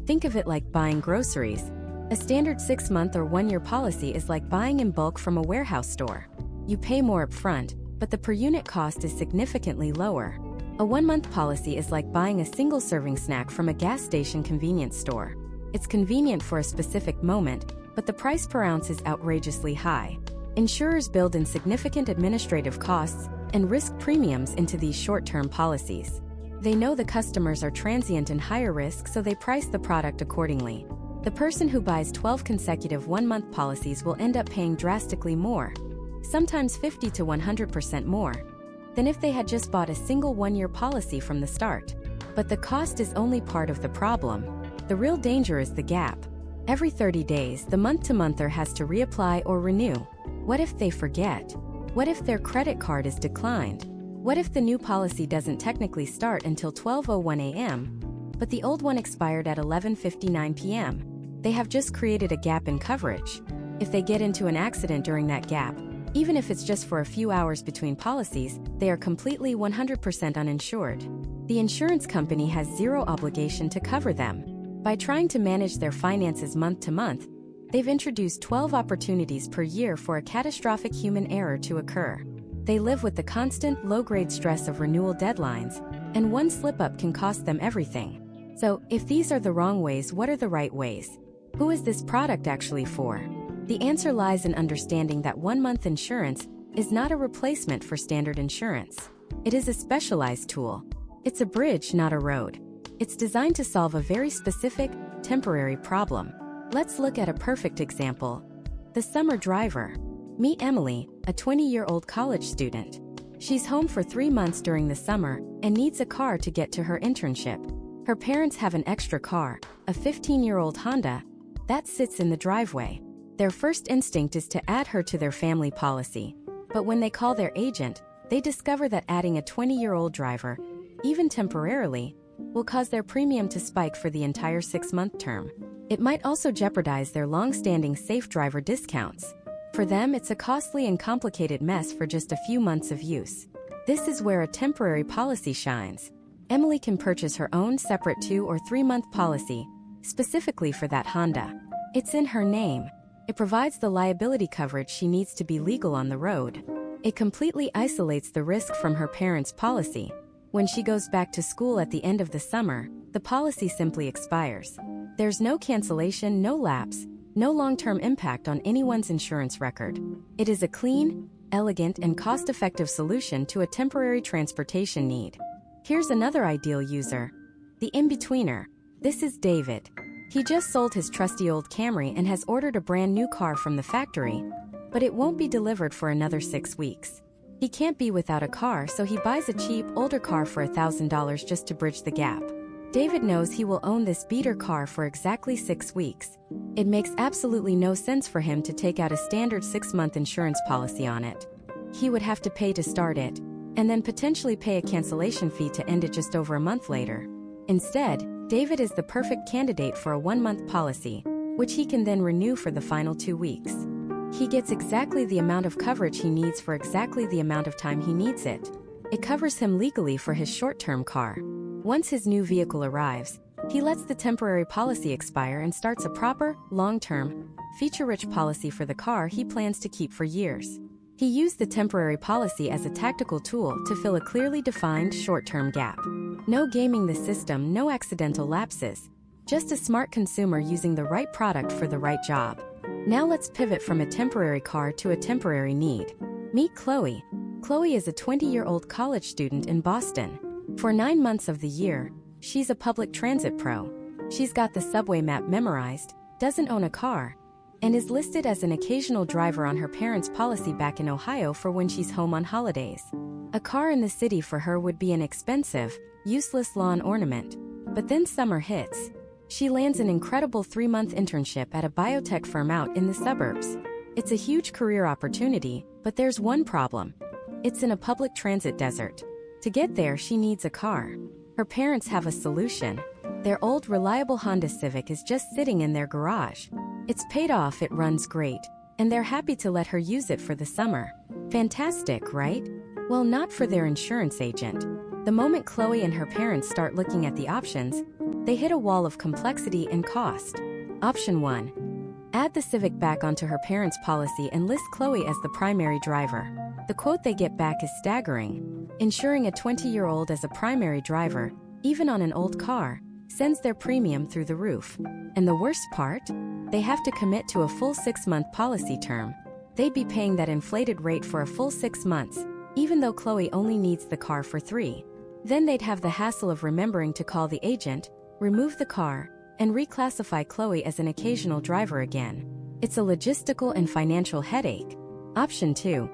Think of it like buying groceries. A standard 6-month or 1-year policy is like buying in bulk from a warehouse store. You pay more upfront, but the per unit cost is significantly lower. A 1-month policy is like buying a single serving snack from a gas station convenience store. It's convenient for a specific moment, but the price per ounce is outrageously high. Insurers build in significant administrative costs and risk premiums into these short-term policies. They know the customers are transient and higher risk, so they price the product accordingly. The person who buys 12 consecutive one-month policies will end up paying drastically more, sometimes 50 to 100% more, than if they had just bought a single one-year policy from the start. But the cost is only part of the problem. The real danger is the gap. Every 30 days, the month-to-monther has to reapply or renew. What if they forget? What if their credit card is declined? What if the new policy doesn't technically start until 12:01 a.m., but the old one expired at 11:59 p.m.? They have just created a gap in coverage. If they get into an accident during that gap, even if it's just for a few hours between policies, they are completely 100% uninsured. The insurance company has zero obligation to cover them. By trying to manage their finances month to month, they've introduced 12 opportunities per year for a catastrophic human error to occur. They live with the constant, low-grade stress of renewal deadlines, and one slip-up can cost them everything. So, if these are the wrong ways, what are the right ways? Who is this product actually for? The answer lies in understanding that one-month insurance is not a replacement for standard insurance. It is a specialized tool. It's a bridge, not a road. It's designed to solve a very specific, temporary problem. Let's look at a perfect example. The summer driver. Meet Emily, a 20-year-old college student. She's home for 3 months during the summer and needs a car to get to her internship. Her parents have an extra car, a 15-year-old Honda, that sits in the driveway. Their first instinct is to add her to their family policy. But when they call their agent, they discover that adding a 20-year-old driver, even temporarily, will cause their premium to spike for the entire 6-month term. It might also jeopardize their long-standing safe driver discounts. For them, it's a costly and complicated mess for just a few months of use. This is where a temporary policy shines. Emily can purchase her own separate 2- or 3-month policy, specifically for that Honda. It's in her name. It provides the liability coverage she needs to be legal on the road. It completely isolates the risk from her parents' policy. When she goes back to school at the end of the summer, the policy simply expires. There's no cancellation, no lapse, no long-term impact on anyone's insurance record. It is a clean, elegant, and cost-effective solution to a temporary transportation need. Here's another ideal user. The in-betweener. This is David. He just sold his trusty old Camry and has ordered a brand new car from the factory, but it won't be delivered for another 6 weeks. He can't be without a car, so he buys a cheap, older car for $1,000 just to bridge the gap. David knows he will own this beater car for exactly 6 weeks. It makes absolutely no sense for him to take out a standard 6-month insurance policy on it. He would have to pay to start it, and then potentially pay a cancellation fee to end it just over a month later. Instead, David is the perfect candidate for a 1-month policy, which he can then renew for the final 2 weeks. He gets exactly the amount of coverage he needs for exactly the amount of time he needs it. It covers him legally for his short-term car. Once his new vehicle arrives, he lets the temporary policy expire and starts a proper, long-term, feature-rich policy for the car he plans to keep for years. He used the temporary policy as a tactical tool to fill a clearly defined short-term gap. No gaming the system, no accidental lapses. Just a smart consumer using the right product for the right job. Now let's pivot from a temporary car to a temporary need. Meet Chloe. Chloe is a 20-year-old college student in Boston. For 9 months of the year, she's a public transit pro. She's got the subway map memorized, doesn't own a car, and is listed as an occasional driver on her parents' policy back in Ohio for when she's home on holidays. A car in the city for her would be an expensive, useless lawn ornament. But then summer hits. She lands an incredible 3-month internship at a biotech firm out in the suburbs. It's a huge career opportunity, but there's one problem. It's in a public transit desert. To get there, she needs a car. Her parents have a solution. Their old, reliable Honda Civic is just sitting in their garage. It's paid off, it runs great, and they're happy to let her use it for the summer. Fantastic, right? Well, not for their insurance agent. The moment Chloe and her parents start looking at the options, they hit a wall of complexity and cost. Option 1. Add the Civic back onto her parents' policy and list Chloe as the primary driver. The quote they get back is staggering. Insuring a 20-year-old as a primary driver, even on an old car, sends their premium through the roof. And the worst part? They have to commit to a full 6-month policy term. They'd be paying that inflated rate for a full 6 months, even though Chloe only needs the car for 3. Then they'd have the hassle of remembering to call the agent, remove the car, and reclassify Chloe as an occasional driver again. It's a logistical and financial headache. Option 2.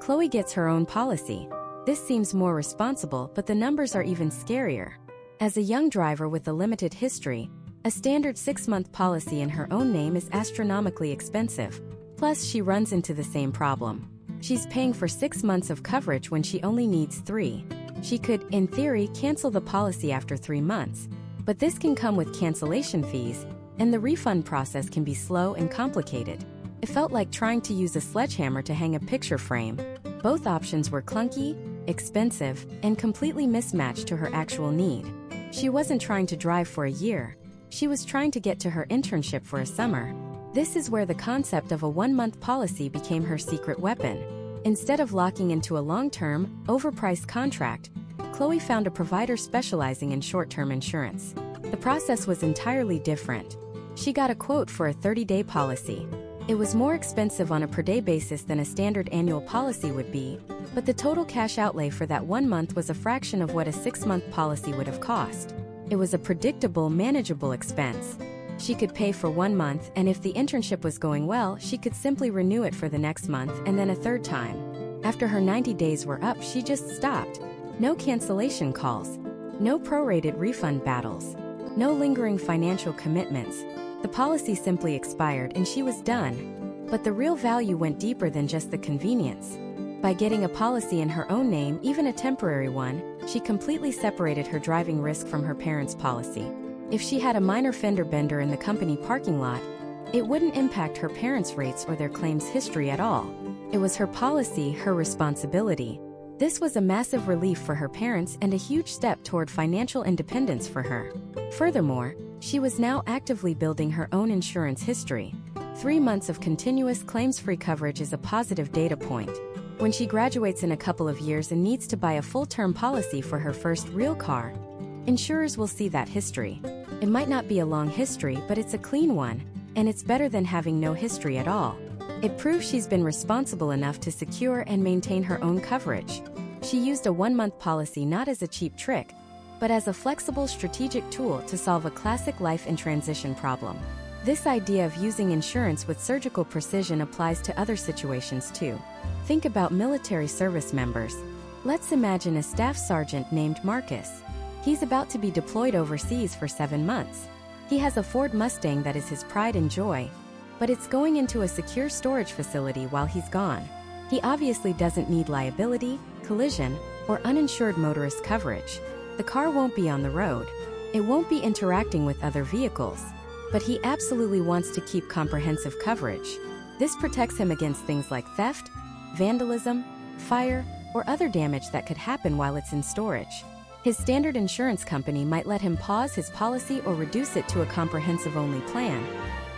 Chloe gets her own policy. This seems more responsible, but the numbers are even scarier. As a young driver with a limited history, a standard 6-month policy in her own name is astronomically expensive. Plus, she runs into the same problem. She's paying for 6 months of coverage when she only needs 3. She could, in theory, cancel the policy after 3 months. But this can come with cancellation fees, and the refund process can be slow and complicated. It felt like trying to use a sledgehammer to hang a picture frame. Both options were clunky, expensive, and completely mismatched to her actual need. She wasn't trying to drive for a year. She was trying to get to her internship for a summer. This is where the concept of a 1-month policy became her secret weapon. Instead of locking into a long-term, overpriced contract, Chloe found a provider specializing in short-term insurance. The process was entirely different. She got a quote for a 30-day policy. It was more expensive on a per-day basis than a standard annual policy would be, but the total cash outlay for that 1 month was a fraction of what a 6-month policy would have cost. It was a predictable, manageable expense. She could pay for 1 month, and if the internship was going well, she could simply renew it for the next month and then a third time. After her 90 days were up, she just stopped. No cancellation calls. No prorated refund battles. No lingering financial commitments. The policy simply expired and she was done. But the real value went deeper than just the convenience. By getting a policy in her own name, even a temporary one, she completely separated her driving risk from her parents' policy. If she had a minor fender bender in the company parking lot, it wouldn't impact her parents' rates or their claims history at all. It was her policy, her responsibility. This was a massive relief for her parents and a huge step toward financial independence for her. Furthermore, she was now actively building her own insurance history. 3 months of continuous claims-free coverage is a positive data point. When she graduates in a couple of years and needs to buy a full-term policy for her first real car, insurers will see that history. It might not be a long history, but it's a clean one, and it's better than having no history at all. It proves she's been responsible enough to secure and maintain her own coverage. She used a 1-month policy not as a cheap trick, but as a flexible strategic tool to solve a classic life in transition problem. This idea of using insurance with surgical precision applies to other situations too. Think about military service members. Let's imagine a staff sergeant named Marcus. He's about to be deployed overseas for 7 months. He has a Ford Mustang that is his pride and joy, but it's going into a secure storage facility while he's gone. He obviously doesn't need liability, collision, or uninsured motorist coverage. The car won't be on the road. It won't be interacting with other vehicles. But he absolutely wants to keep comprehensive coverage. This protects him against things like theft, vandalism, fire, or other damage that could happen while it's in storage. His standard insurance company might let him pause his policy or reduce it to a comprehensive-only plan,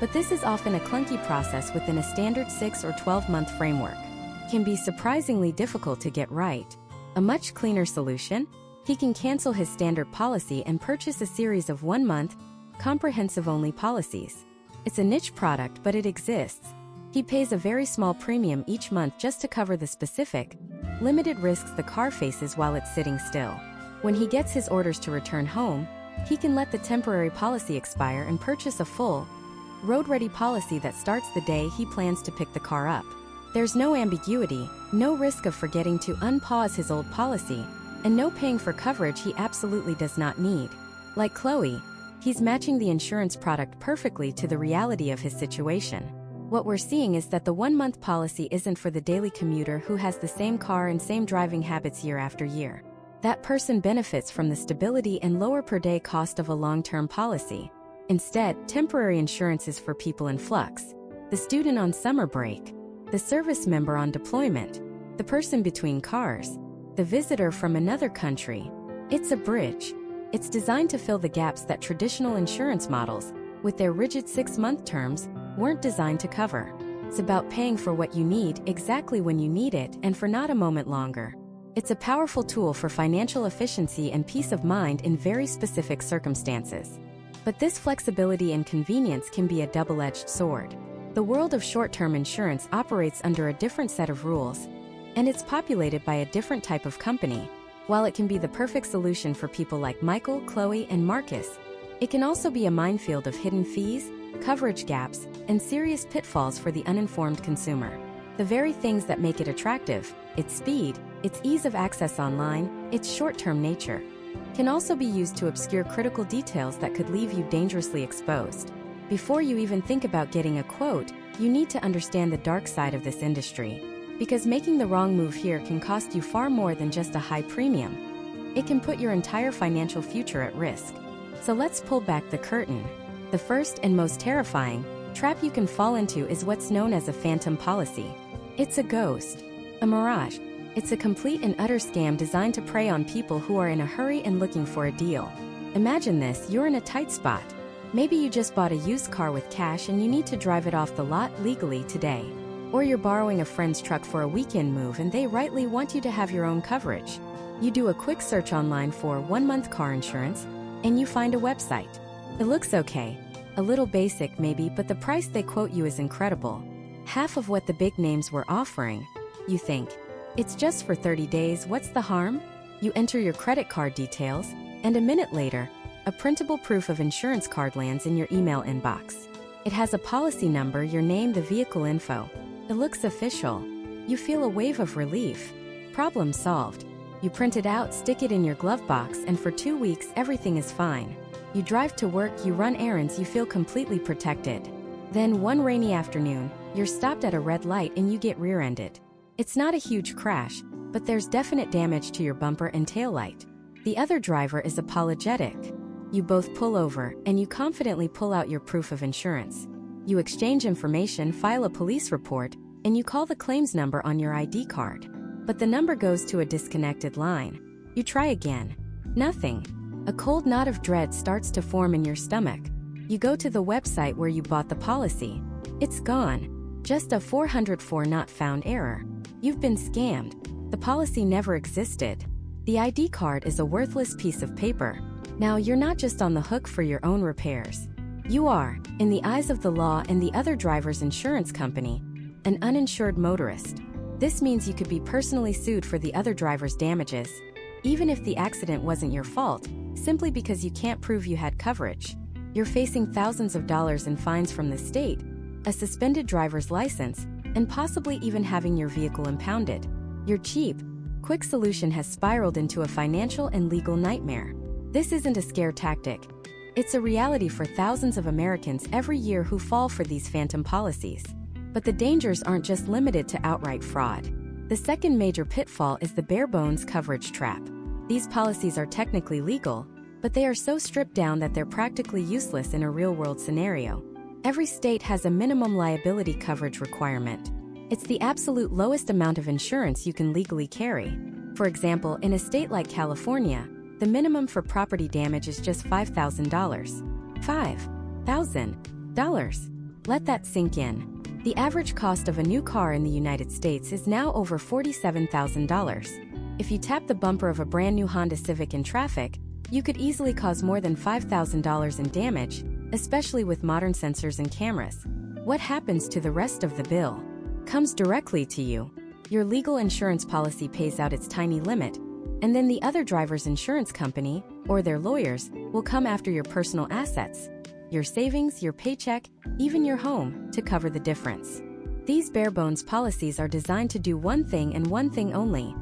but this is often a clunky process within a standard 6 or 12-month framework. It can be surprisingly difficult to get right. A much cleaner solution? He can cancel his standard policy and purchase a series of 1-month, comprehensive-only policies. It's a niche product, but it exists. He pays a very small premium each month just to cover the specific, limited risks the car faces while it's sitting still. When he gets his orders to return home, he can let the temporary policy expire and purchase a full, road-ready policy that starts the day he plans to pick the car up. There's no ambiguity, no risk of forgetting to unpause his old policy, and no paying for coverage he absolutely does not need. Like Chloe, he's matching the insurance product perfectly to the reality of his situation. What we're seeing is that the 1-month policy isn't for the daily commuter who has the same car and same driving habits year after year. That person benefits from the stability and lower per-day cost of a long-term policy. Instead, temporary insurance is for people in flux, the student on summer break, the service member on deployment, the person between cars, the visitor from another country. It's a bridge. It's designed to fill the gaps that traditional insurance models, with their rigid 6-month terms, weren't designed to cover. It's about paying for what you need exactly when you need it and for not a moment longer. It's a powerful tool for financial efficiency and peace of mind in very specific circumstances. But this flexibility and convenience can be a double-edged sword. The world of short-term insurance operates under a different set of rules, and it's populated by a different type of company. While it can be the perfect solution for people like Michael, Chloe, and Marcus, it can also be a minefield of hidden fees, coverage gaps, and serious pitfalls for the uninformed consumer. The very things that make it attractive, its speed, its ease of access online, its short-term nature, can also be used to obscure critical details that could leave you dangerously exposed. Before you even think about getting a quote, you need to understand the dark side of this industry, because making the wrong move here can cost you far more than just a high premium. It can put your entire financial future at risk. So let's pull back the curtain. The first and most terrifying trap you can fall into is what's known as a phantom policy. It's a ghost, a mirage. It's a complete and utter scam designed to prey on people who are in a hurry and looking for a deal. Imagine this: you're in a tight spot. Maybe you just bought a used car with cash and you need to drive it off the lot legally today. Or you're borrowing a friend's truck for a weekend move and they rightly want you to have your own coverage. You do a quick search online for 1-month car insurance, and you find a website. It looks okay, a little basic maybe, but the price they quote you is incredible. Half of what the big names were offering. You think, it's just for 30 days, what's the harm? You enter your credit card details, and a minute later, a printable proof of insurance card lands in your email inbox. It has a policy number, your name, the vehicle info. It looks official. You feel a wave of relief. Problem solved. You print it out, stick it in your glove box, and for 2 weeks everything is fine. You drive to work, you run errands, you feel completely protected. Then one rainy afternoon, you're stopped at a red light and you get rear-ended. It's not a huge crash, but there's definite damage to your bumper and taillight. The other driver is apologetic. You both pull over, and you confidently pull out your proof of insurance. You exchange information, file a police report, and you call the claims number on your ID card. But the number goes to a disconnected line. You try again. Nothing. A cold knot of dread starts to form in your stomach. You go to the website where you bought the policy. It's gone. Just a 404 not found error. You've been scammed. The policy never existed. The ID card is a worthless piece of paper. Now you're not just on the hook for your own repairs. You are, in the eyes of the law and the other driver's insurance company, an uninsured motorist. This means you could be personally sued for the other driver's damages, even if the accident wasn't your fault, simply because you can't prove you had coverage. You're facing thousands of dollars in fines from the state, a suspended driver's license, and possibly even having your vehicle impounded. Your cheap, quick solution has spiraled into a financial and legal nightmare. This isn't a scare tactic. It's a reality for thousands of Americans every year who fall for these phantom policies. But the dangers aren't just limited to outright fraud. The second major pitfall is the bare-bones coverage trap. These policies are technically legal, but they are so stripped down that they're practically useless in a real-world scenario. Every state has a minimum liability coverage requirement. It's the absolute lowest amount of insurance you can legally carry. For example, in a state like California, the minimum for property damage is just $5,000. $5,000. Let that sink in. The average cost of a new car in the United States is now over $47,000. If you tap the bumper of a brand new Honda Civic in traffic, you could easily cause more than $5,000 in damage, especially with modern sensors and cameras. What happens to the rest of the bill comes directly to you. Your legal insurance policy pays out its tiny limit, and then the other driver's insurance company, or their lawyers, will come after your personal assets, your savings, your paycheck, even your home, to cover the difference. These bare-bones policies are designed to do one thing and one thing only: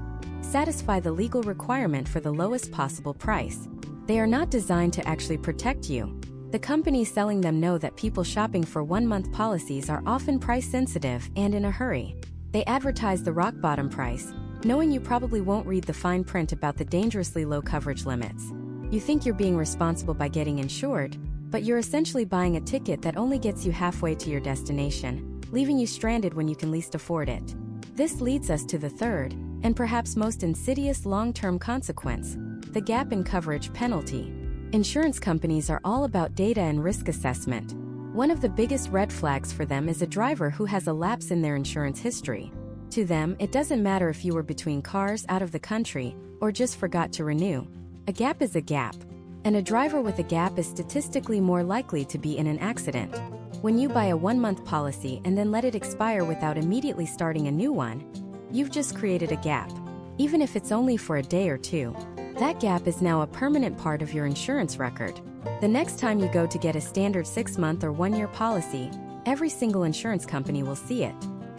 satisfy the legal requirement for the lowest possible price. They are not designed to actually protect you. The companies selling them know that people shopping for 1-month policies are often price-sensitive and in a hurry. They advertise the rock-bottom price, knowing you probably won't read the fine print about the dangerously low coverage limits. You think you're being responsible by getting insured, but you're essentially buying a ticket that only gets you halfway to your destination, leaving you stranded when you can least afford it. This leads us to the third, and perhaps most insidious long-term consequence: the gap in coverage penalty. Insurance companies are all about data and risk assessment. One of the biggest red flags for them is a driver who has a lapse in their insurance history. To them, it doesn't matter if you were between cars, out of the country, or just forgot to renew. A gap is a gap, and a driver with a gap is statistically more likely to be in an accident. When you buy a 1-month policy and then let it expire without immediately starting a new one, you've just created a gap. Even if it's only for a day or two, that gap is now a permanent part of your insurance record. The next time you go to get a standard 6-month or 1-year policy, every single insurance company will see it,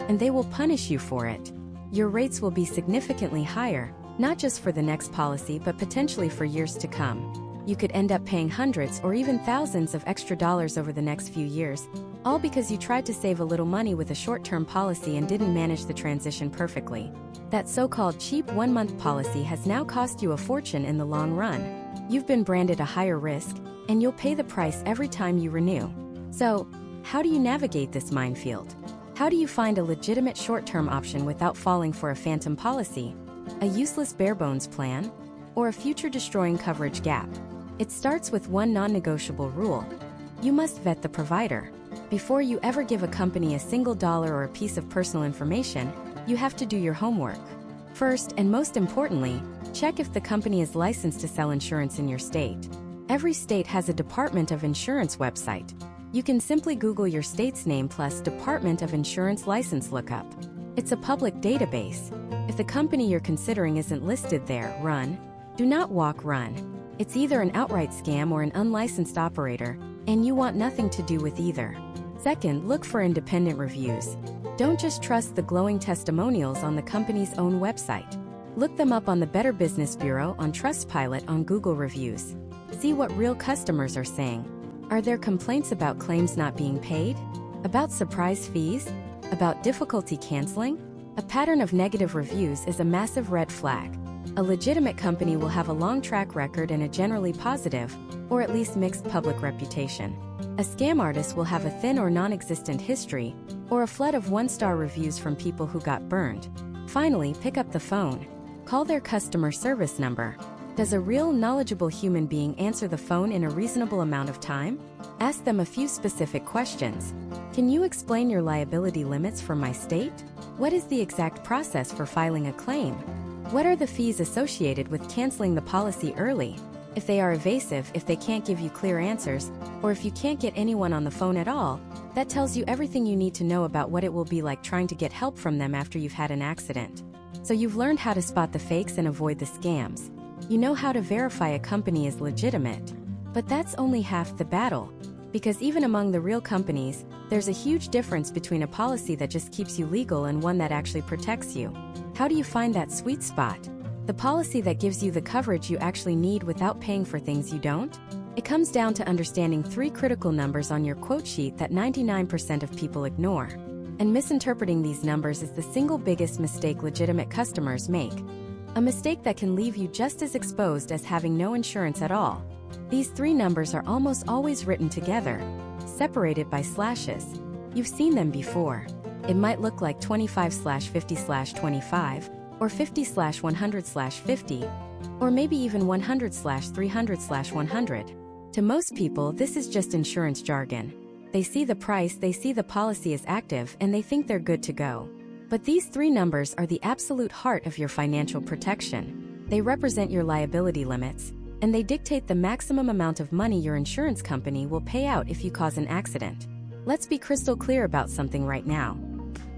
and they will punish you for it. Your rates will be significantly higher, not just for the next policy but potentially for years to come. You could end up paying hundreds or even thousands of extra dollars over the next few years, all because you tried to save a little money with a short-term policy and didn't manage the transition perfectly. That so-called cheap 1-month policy has now cost you a fortune in the long run. You've been branded a higher risk, and you'll pay the price every time you renew. So, how do you navigate this minefield? How do you find a legitimate short-term option without falling for a phantom policy, a useless bare-bones plan, or a future-destroying coverage gap? It starts with one non-negotiable rule. You must vet the provider. Before you ever give a company a single dollar or a piece of personal information, you have to do your homework. First, and most importantly, check if the company is licensed to sell insurance in your state. Every state has a Department of Insurance website. You can simply Google your state's name plus Department of Insurance license lookup. It's a public database. If the company you're considering isn't listed there, run. Do not walk, run. It's either an outright scam or an unlicensed operator, and you want nothing to do with either. Second, look for independent reviews. Don't just trust the glowing testimonials on the company's own website. Look them up on the Better Business Bureau, on Trustpilot, on Google Reviews. See what real customers are saying. Are there complaints about claims not being paid? About surprise fees? About difficulty canceling? A pattern of negative reviews is a massive red flag. A legitimate company will have a long track record and a generally positive, or at least mixed public reputation. A scam artist will have a thin or non-existent history, or a flood of 1-star reviews from people who got burned. Finally, pick up the phone. Call their customer service number. Does a real, knowledgeable human being answer the phone in a reasonable amount of time? Ask them a few specific questions. Can you explain your liability limits for my state? What is the exact process for filing a claim? What are the fees associated with canceling the policy early? If they are evasive, if they can't give you clear answers, or if you can't get anyone on the phone at all, that tells you everything you need to know about what it will be like trying to get help from them after you've had an accident. So you've learned how to spot the fakes and avoid the scams. You know how to verify a company is legitimate. But that's only half the battle. Because even among the real companies, there's a huge difference between a policy that just keeps you legal and one that actually protects you. How do you find that sweet spot? The policy that gives you the coverage you actually need without paying for things you don't? It comes down to understanding 3 critical numbers on your quote sheet that 99% of people ignore. And misinterpreting these numbers is the single biggest mistake legitimate customers make. A mistake that can leave you just as exposed as having no insurance at all. These 3 numbers are almost always written together, separated by slashes. You've seen them before. It might look like 25/50/25, or 50/100/50, or maybe even 100/300/100. To most people, this is just insurance jargon. They see the price, they see the policy is active, and they think they're good to go. But these 3 numbers are the absolute heart of your financial protection. They represent your liability limits, and they dictate the maximum amount of money your insurance company will pay out if you cause an accident. Let's be crystal clear about something right now.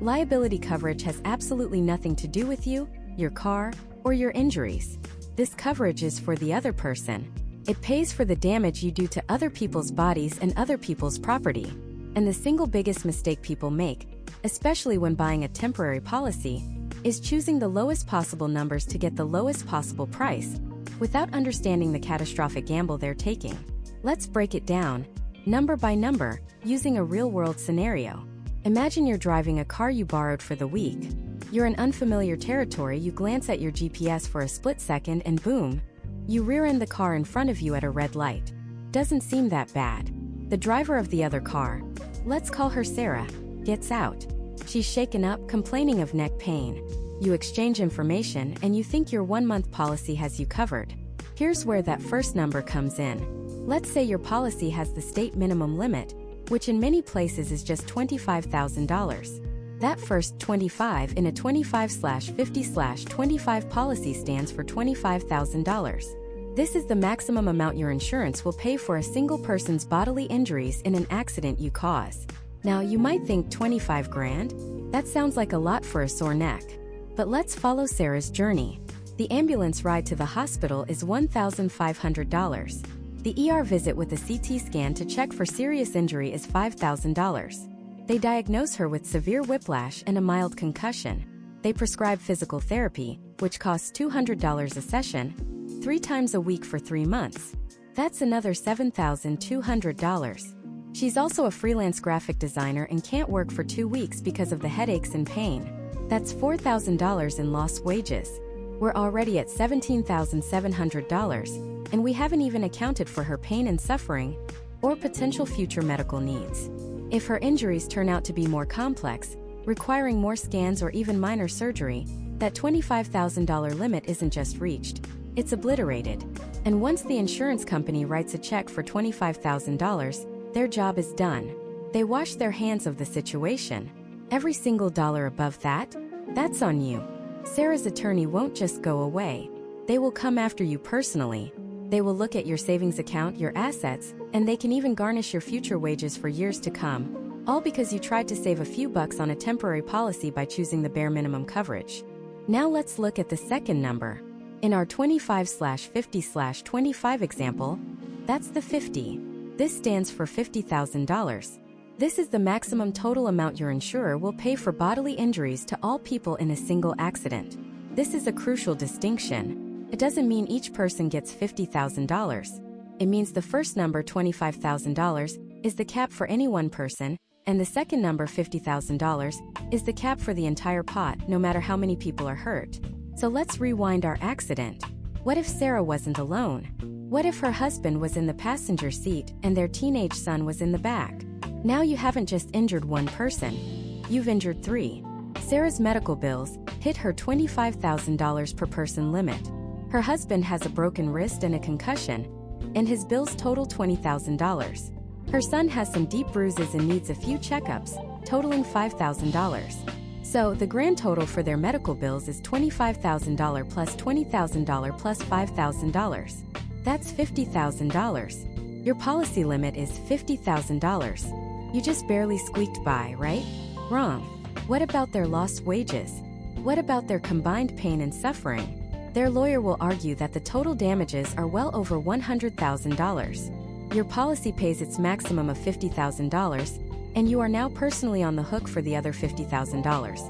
Liability coverage has absolutely nothing to do with you, your car, or your injuries. This coverage is for the other person. It pays for the damage you do to other people's bodies and other people's property. And the single biggest mistake people make, especially when buying a temporary policy, is choosing the lowest possible numbers to get the lowest possible price, without understanding the catastrophic gamble they're taking. Let's break it down, number by number, using a real-world scenario. Imagine you're driving a car you borrowed for the week. You're in unfamiliar territory, you glance at your GPS for a split second and boom, you rear-end the car in front of you at a red light. Doesn't seem that bad. The driver of the other car, let's call her Sarah, gets out. She's shaken up, complaining of neck pain. You exchange information and you think your 1-month policy has you covered. Here's where that first number comes in. Let's say your policy has the state minimum limit, which in many places is just $25,000. That first 25 in a 25/50/25 policy stands for $25,000. This is the maximum amount your insurance will pay for a single person's bodily injuries in an accident you cause. Now, you might think 25 grand? That sounds like a lot for a sore neck. But let's follow Sarah's journey. The ambulance ride to the hospital is $1,500. The ER visit with a CT scan to check for serious injury is $5,000. They diagnose her with severe whiplash and a mild concussion. They prescribe physical therapy, which costs $200 a session, 3 times a week for 3 months. That's another $7,200. She's also a freelance graphic designer and can't work for 2 weeks because of the headaches and pain. That's $4,000 in lost wages. We're already at $17,700, and we haven't even accounted for her pain and suffering or potential future medical needs. If her injuries turn out to be more complex, requiring more scans or even minor surgery, that $25,000 limit isn't just reached, it's obliterated. And once the insurance company writes a check for $25,000, their job is done. They wash their hands of the situation. Every single dollar above that, that's on you. Sarah's attorney won't just go away. They will come after you personally. They will look at your savings account, your assets, and they can even garnish your future wages for years to come, all because you tried to save a few bucks on a temporary policy by choosing the bare minimum coverage. Now let's look at the second number. In our 25/50/25 example, that's the 50. This stands for $50,000. This is the maximum total amount your insurer will pay for bodily injuries to all people in a single accident. This is a crucial distinction. It doesn't mean each person gets $50,000. It means the first number, $25,000, is the cap for any one person, and the second number, $50,000, is the cap for the entire pot, no matter how many people are hurt. So let's rewind our accident. What if Sarah wasn't alone? What if her husband was in the passenger seat and their teenage son was in the back? Now you haven't just injured one person. You've injured 3. Sarah's medical bills hit her $25,000 per person limit. Her husband has a broken wrist and a concussion, and his bills total $20,000. Her son has some deep bruises and needs a few checkups, totaling $5,000. So, the grand total for their medical bills is $25,000 plus $20,000 plus $5,000. That's $50,000. Your policy limit is $50,000. You just barely squeaked by, right? Wrong. What about their lost wages? What about their combined pain and suffering? Their lawyer will argue that the total damages are well over $100,000. Your policy pays its maximum of $50,000, and you are now personally on the hook for the other $50,000.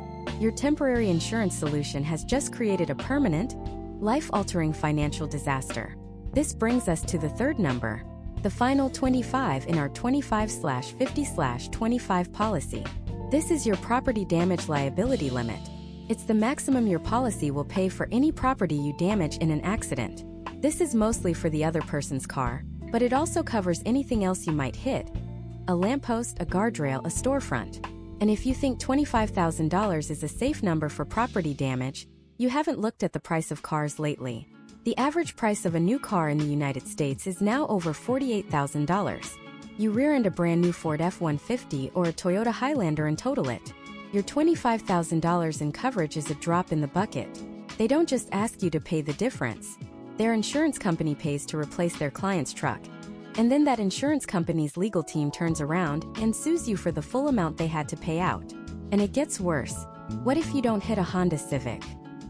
Your temporary insurance solution has just created a permanent, life-altering financial disaster. This brings us to the third number, the final 25 in our 25/50/25 policy. This is your property damage liability limit. It's the maximum your policy will pay for any property you damage in an accident. This is mostly for the other person's car, but it also covers anything else you might hit: a lamppost, a guardrail, a storefront. And if you think $25,000 is a safe number for property damage, you haven't looked at the price of cars lately. The average price of a new car in the United States is now over $48,000. You rear-end a brand new Ford F-150 or a Toyota Highlander and total it. Your $25,000 in coverage is a drop in the bucket. They don't just ask you to pay the difference. Their insurance company pays to replace their client's truck. And then that insurance company's legal team turns around and sues you for the full amount they had to pay out. And it gets worse. What if you don't hit a Honda Civic?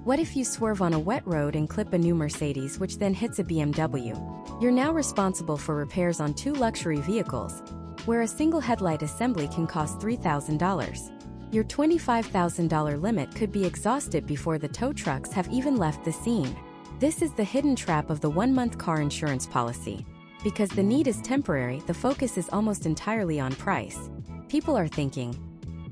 What if you swerve on a wet road and clip a new Mercedes, which then hits a BMW? You're now responsible for repairs on 2 luxury vehicles, where a single headlight assembly can cost $3,000. Your $25,000 limit could be exhausted before the tow trucks have even left the scene. This is the hidden trap of the 1-month car insurance policy. Because the need is temporary, the focus is almost entirely on price. People are thinking,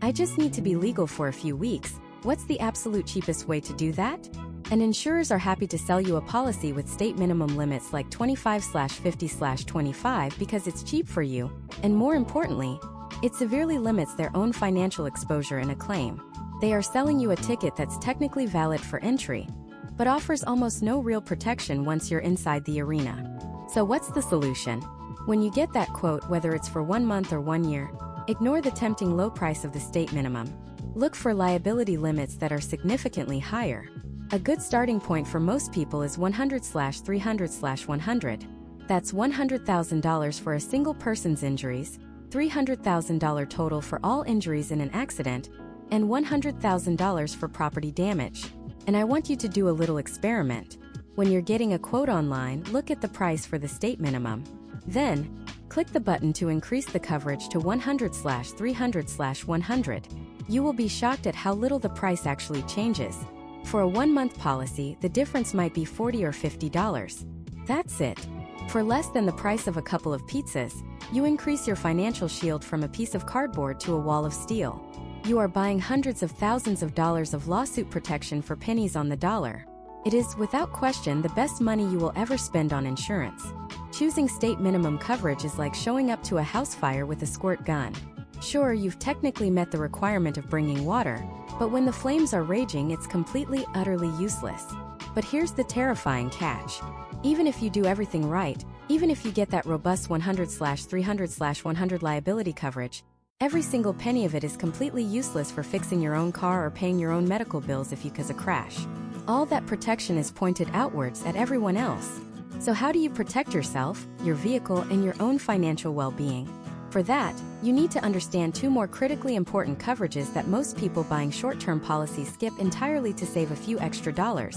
I just need to be legal for a few weeks. What's the absolute cheapest way to do that? And insurers are happy to sell you a policy with state minimum limits like 25/50/25 because it's cheap for you, and more importantly, it severely limits their own financial exposure in a claim. They are selling you a ticket that's technically valid for entry, but offers almost no real protection once you're inside the arena. So what's the solution? When you get that quote, whether it's for 1 month or 1 year, ignore the tempting low price of the state minimum. Look for liability limits that are significantly higher. A good starting point for most people is 100/300/100. That's $100,000 for a single person's injuries, $300,000 total for all injuries in an accident, and $100,000 for property damage. And I want you to do a little experiment. When you're getting a quote online, look at the price for the state minimum. Then, click the button to increase the coverage to 100/300/100. You will be shocked at how little the price actually changes. For a 1-month policy, the difference might be $40 or $50. That's it. For less than the price of a couple of pizzas, you increase your financial shield from a piece of cardboard to a wall of steel. You are buying hundreds of thousands of dollars of lawsuit protection for pennies on the dollar. It is, without question, the best money you will ever spend on insurance. Choosing state minimum coverage is like showing up to a house fire with a squirt gun. Sure, you've technically met the requirement of bringing water, but when the flames are raging, it's completely, utterly useless. But here's the terrifying catch. Even if you do everything right, even if you get that robust 100/300/100 liability coverage, every single penny of it is completely useless for fixing your own car or paying your own medical bills if you cause a crash. All that protection is pointed outwards at everyone else. So how do you protect yourself, your vehicle, and your own financial well-being? For that, you need to understand 2 more critically important coverages that most people buying short-term policies skip entirely to save a few extra dollars.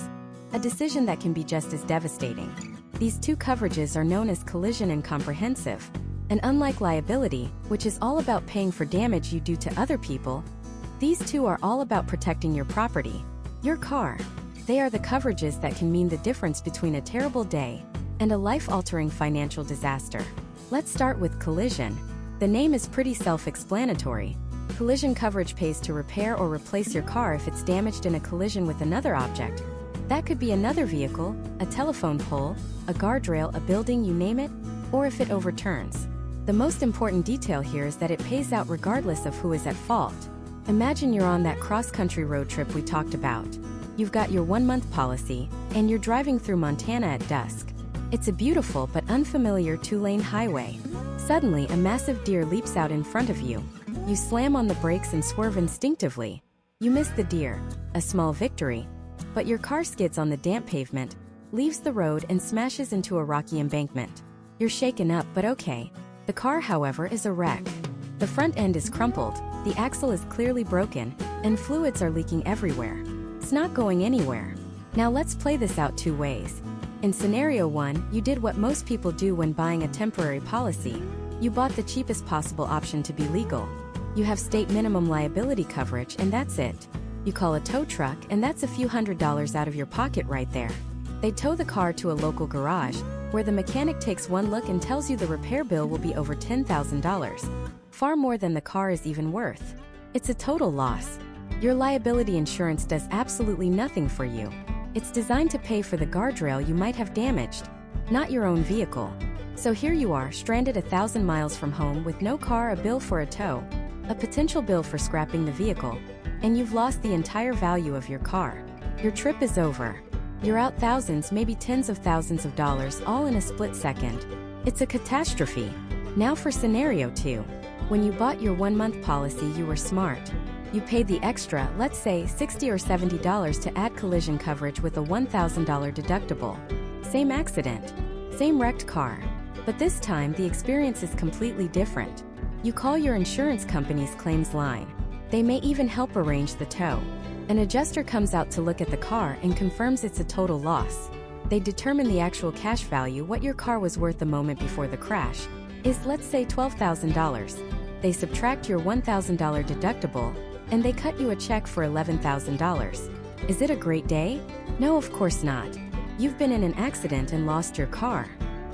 A decision that can be just as devastating. These 2 coverages are known as collision and comprehensive. And unlike liability, which is all about paying for damage you do to other people, these 2 are all about protecting your property, your car. They are the coverages that can mean the difference between a terrible day and a life-altering financial disaster. Let's start with collision. The name is pretty self-explanatory. Collision coverage pays to repair or replace your car if it's damaged in a collision with another object. That could be another vehicle, a telephone pole, a guardrail, a building, you name it, or if it overturns. The most important detail here is that it pays out regardless of who is at fault. Imagine you're on that cross-country road trip we talked about. You've got your 1-month policy, and you're driving through Montana at dusk. It's a beautiful but unfamiliar 2-lane highway. Suddenly, a massive deer leaps out in front of you. You slam on the brakes and swerve instinctively. You miss the deer, a small victory, but your car skids on the damp pavement, leaves the road and smashes into a rocky embankment. You're shaken up, but okay. The car, however, is a wreck. The front end is crumpled, the axle is clearly broken, and fluids are leaking everywhere. It's not going anywhere. Now let's play this out 2 ways. In scenario 1, you did what most people do when buying a temporary policy. You bought the cheapest possible option to be legal. You have state minimum liability coverage, and that's it. You call a tow truck, and that's a few $100s out of your pocket right there. They tow the car to a local garage, where the mechanic takes one look and tells you the repair bill will be over $10,000. Far more than the car is even worth. It's a total loss. Your liability insurance does absolutely nothing for you. It's designed to pay for the guardrail you might have damaged, not your own vehicle. So here you are, stranded 1,000 miles from home with no car, a bill for a tow, a potential bill for scrapping the vehicle, and you've lost the entire value of your car. Your trip is over. You're out thousands, maybe tens of thousands of dollars, all in a split second. It's a catastrophe. Now for scenario 2. When you bought your 1-month policy, you were smart. You paid the extra, let's say $60 or $70 to add collision coverage with a $1,000 deductible. Same accident, same wrecked car. But this time, the experience is completely different. You call your insurance company's claims line. They may even help arrange the tow. An adjuster comes out to look at the car and confirms it's a total loss. They determine the actual cash value, what your car was worth the moment before the crash, is, let's say, $12,000. They subtract your $1,000 deductible, and they cut you a check for $11,000. Is it a great day? No, of course not. You've been in an accident and lost your car.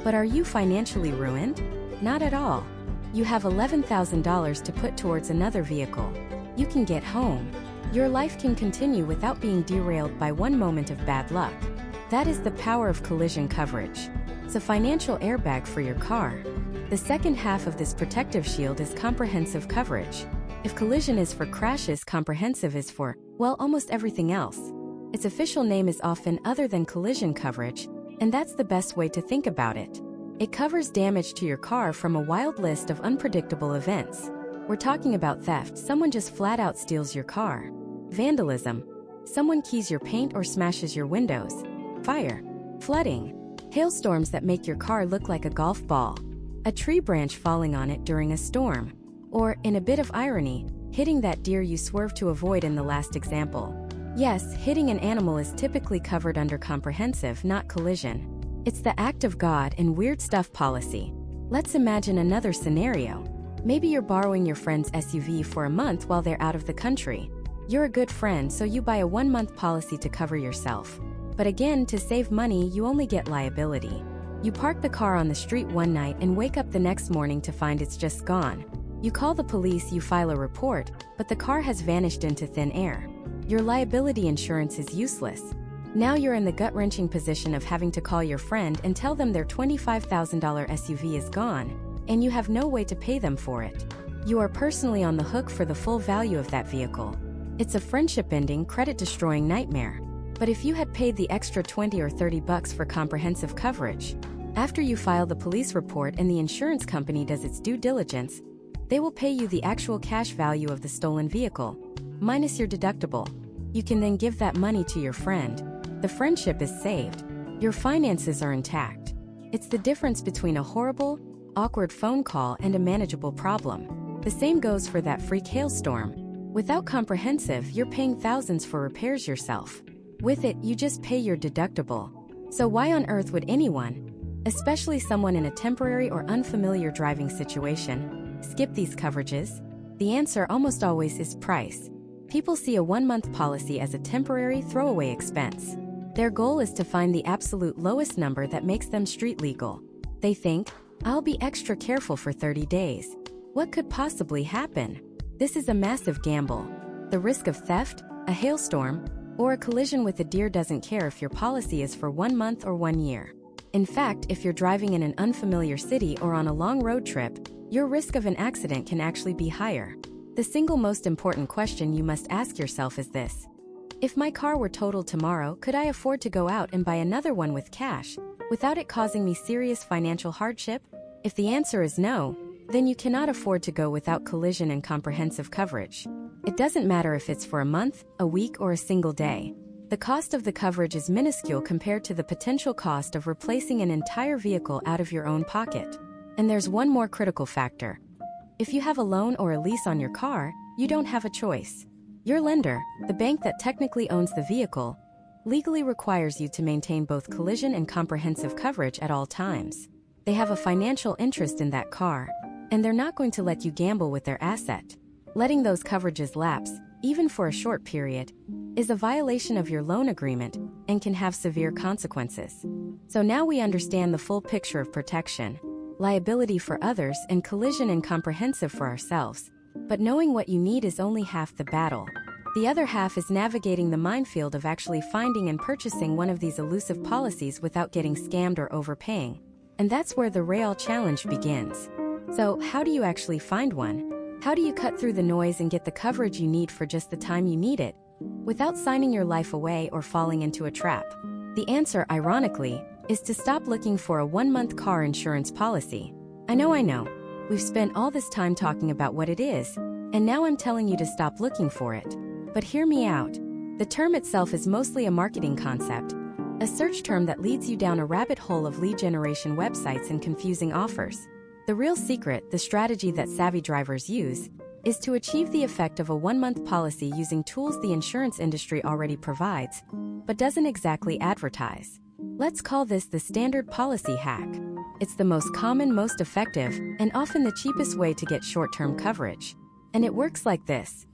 But are you financially ruined? Not at all. You have $11,000 to put towards another vehicle. You can get home. Your life can continue without being derailed by one moment of bad luck. That is the power of collision coverage. It's a financial airbag for your car. The second half of this protective shield is comprehensive coverage. If collision is for crashes, comprehensive is for, well, almost everything else. Its official name is often other than collision coverage, and that's the best way to think about it. It covers damage to your car from a wild list of unpredictable events. We're talking about theft, someone just flat out steals your car. Vandalism, Someone keys your paint or smashes your windows. Fire. Flooding. Hailstorms that make your car look like a golf ball. A tree branch falling on it during a storm. Or, in a bit of irony, hitting that deer you swerved to avoid in the last example. Yes, hitting an animal is typically covered under comprehensive, not collision. It's the act of God and weird stuff policy. Let's imagine another scenario. Maybe you're borrowing your friend's SUV for a month while they're out of the country. You're a good friend, so you buy a 1-month policy to cover yourself. But again, to save money, you only get liability. You park the car on the street one night and wake up the next morning to find it's just gone. You call the police, you file a report, but the car has vanished into thin air. Your liability insurance is useless. Now you're in the gut-wrenching position of having to call your friend and tell them their $25,000 SUV is gone, and you have no way to pay them for it. You are personally on the hook for the full value of that vehicle. It's a friendship-ending, credit-destroying nightmare. But if you had paid the extra $20 or $30 for comprehensive coverage, after you file the police report and the insurance company does its due diligence, they will pay you the actual cash value of the stolen vehicle, minus your deductible. You can then give that money to your friend. The friendship is saved. Your finances are intact. It's the difference between a horrible, awkward phone call and a manageable problem. The same goes for that freak hailstorm. Without comprehensive, you're paying thousands for repairs yourself. With it, you just pay your deductible. So why on earth would anyone, especially someone in a temporary or unfamiliar driving situation, skip these coverages? The answer almost always is price. People see a 1-month policy as a temporary, throwaway expense. Their goal is to find the absolute lowest number that makes them street legal. They think, I'll be extra careful for 30 days. What could possibly happen? This is a massive gamble. The risk of theft, a hailstorm, or a collision with a deer doesn't care if your policy is for 1 month or 1 year. In fact, if you're driving in an unfamiliar city or on a long road trip, your risk of an accident can actually be higher. The single most important question you must ask yourself is this: if my car were totaled tomorrow, could I afford to go out and buy another one with cash, without it causing me serious financial hardship? If the answer is no, then you cannot afford to go without collision and comprehensive coverage. It doesn't matter if it's for a month, a week, or a single day. The cost of the coverage is minuscule compared to the potential cost of replacing an entire vehicle out of your own pocket. And there's one more critical factor. If you have a loan or a lease on your car, you don't have a choice. Your lender, the bank that technically owns the vehicle, legally requires you to maintain both collision and comprehensive coverage at all times. They have a financial interest in that car, and they're not going to let you gamble with their asset. Letting those coverages lapse, even for a short period, is a violation of your loan agreement and can have severe consequences. So now we understand the full picture of protection, liability for others, and collision and comprehensive for ourselves. But knowing what you need is only half the battle. The other half is navigating the minefield of actually finding and purchasing one of these elusive policies without getting scammed or overpaying. And that's where the real challenge begins. So, how do you actually find one? How do you cut through the noise and get the coverage you need for just the time you need it, without signing your life away or falling into a trap? The answer, ironically, is to stop looking for a 1-month car insurance policy. I know. We've spent all this time talking about what it is, and now I'm telling you to stop looking for it. But hear me out. The term itself is mostly a marketing concept, a search term that leads you down a rabbit hole of lead generation websites and confusing offers. The real secret, the strategy that savvy drivers use, is to achieve the effect of a 1-month policy using tools the insurance industry already provides, but doesn't exactly advertise. Let's call this the standard policy hack. It's the most common, most effective, and often the cheapest way to get short-term coverage. And it works like this.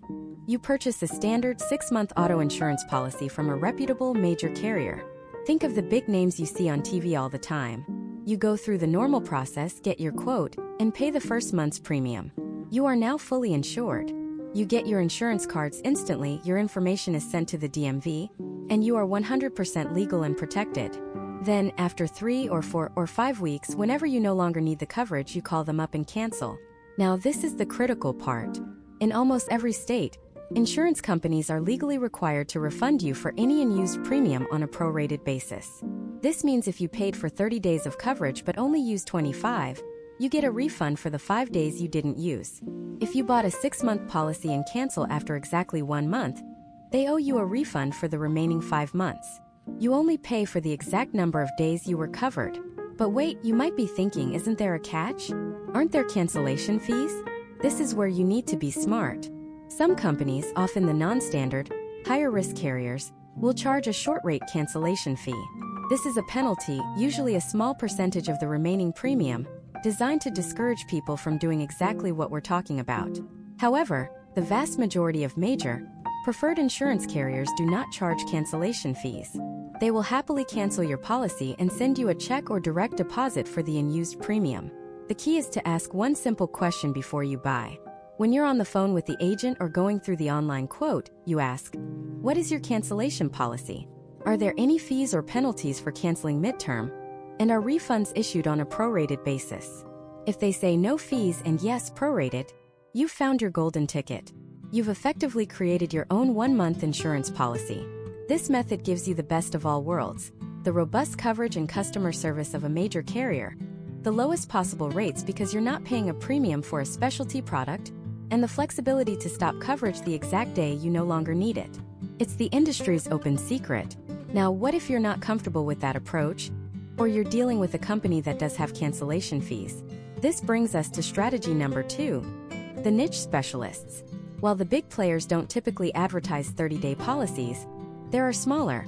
You purchase a standard 6-month auto insurance policy from a reputable major carrier. Think of the big names you see on TV all the time. You go through the normal process, get your quote, and pay the first month's premium. You are now fully insured. You get your insurance cards instantly, your information is sent to the DMV, and you are 100% legal and protected. Then, after 3 or 4 or 5 weeks, whenever you no longer need the coverage, you call them up and cancel. Now this is the critical part. In almost every state, insurance companies are legally required to refund you for any unused premium on a prorated basis. This means if you paid for 30 days of coverage but only used 25, you get a refund for the 5 days you didn't use. If you bought a 6-month policy and cancel after exactly 1 month, They owe you a refund for the remaining 5 months. You only pay for the exact number of days you were covered. But wait, you might be thinking, isn't there a catch? Aren't there cancellation fees? This is where you need to be smart. Some companies, often the non-standard, higher-risk carriers, will charge a short-rate cancellation fee. This is a penalty, usually a small percentage of the remaining premium, designed to discourage people from doing exactly what we're talking about. However, the vast majority of major, preferred insurance carriers do not charge cancellation fees. They will happily cancel your policy and send you a check or direct deposit for the unused premium. The key is to ask one simple question before you buy. When you're on the phone with the agent or going through the online quote, you ask, "What is your cancellation policy? Are there any fees or penalties for canceling midterm? And are refunds issued on a prorated basis?" If they say no fees and yes, prorated, you've found your golden ticket. You've effectively created your own 1-month insurance policy. This method gives you the best of all worlds: the robust coverage and customer service of a major carrier, the lowest possible rates because you're not paying a premium for a specialty product, and the flexibility to stop coverage the exact day you no longer need it. It's the industry's open secret. Now, what if you're not comfortable with that approach? Or you're dealing with a company that does have cancellation fees? This brings us to strategy number 2, the niche specialists. While the big players don't typically advertise 30-day policies, there are smaller,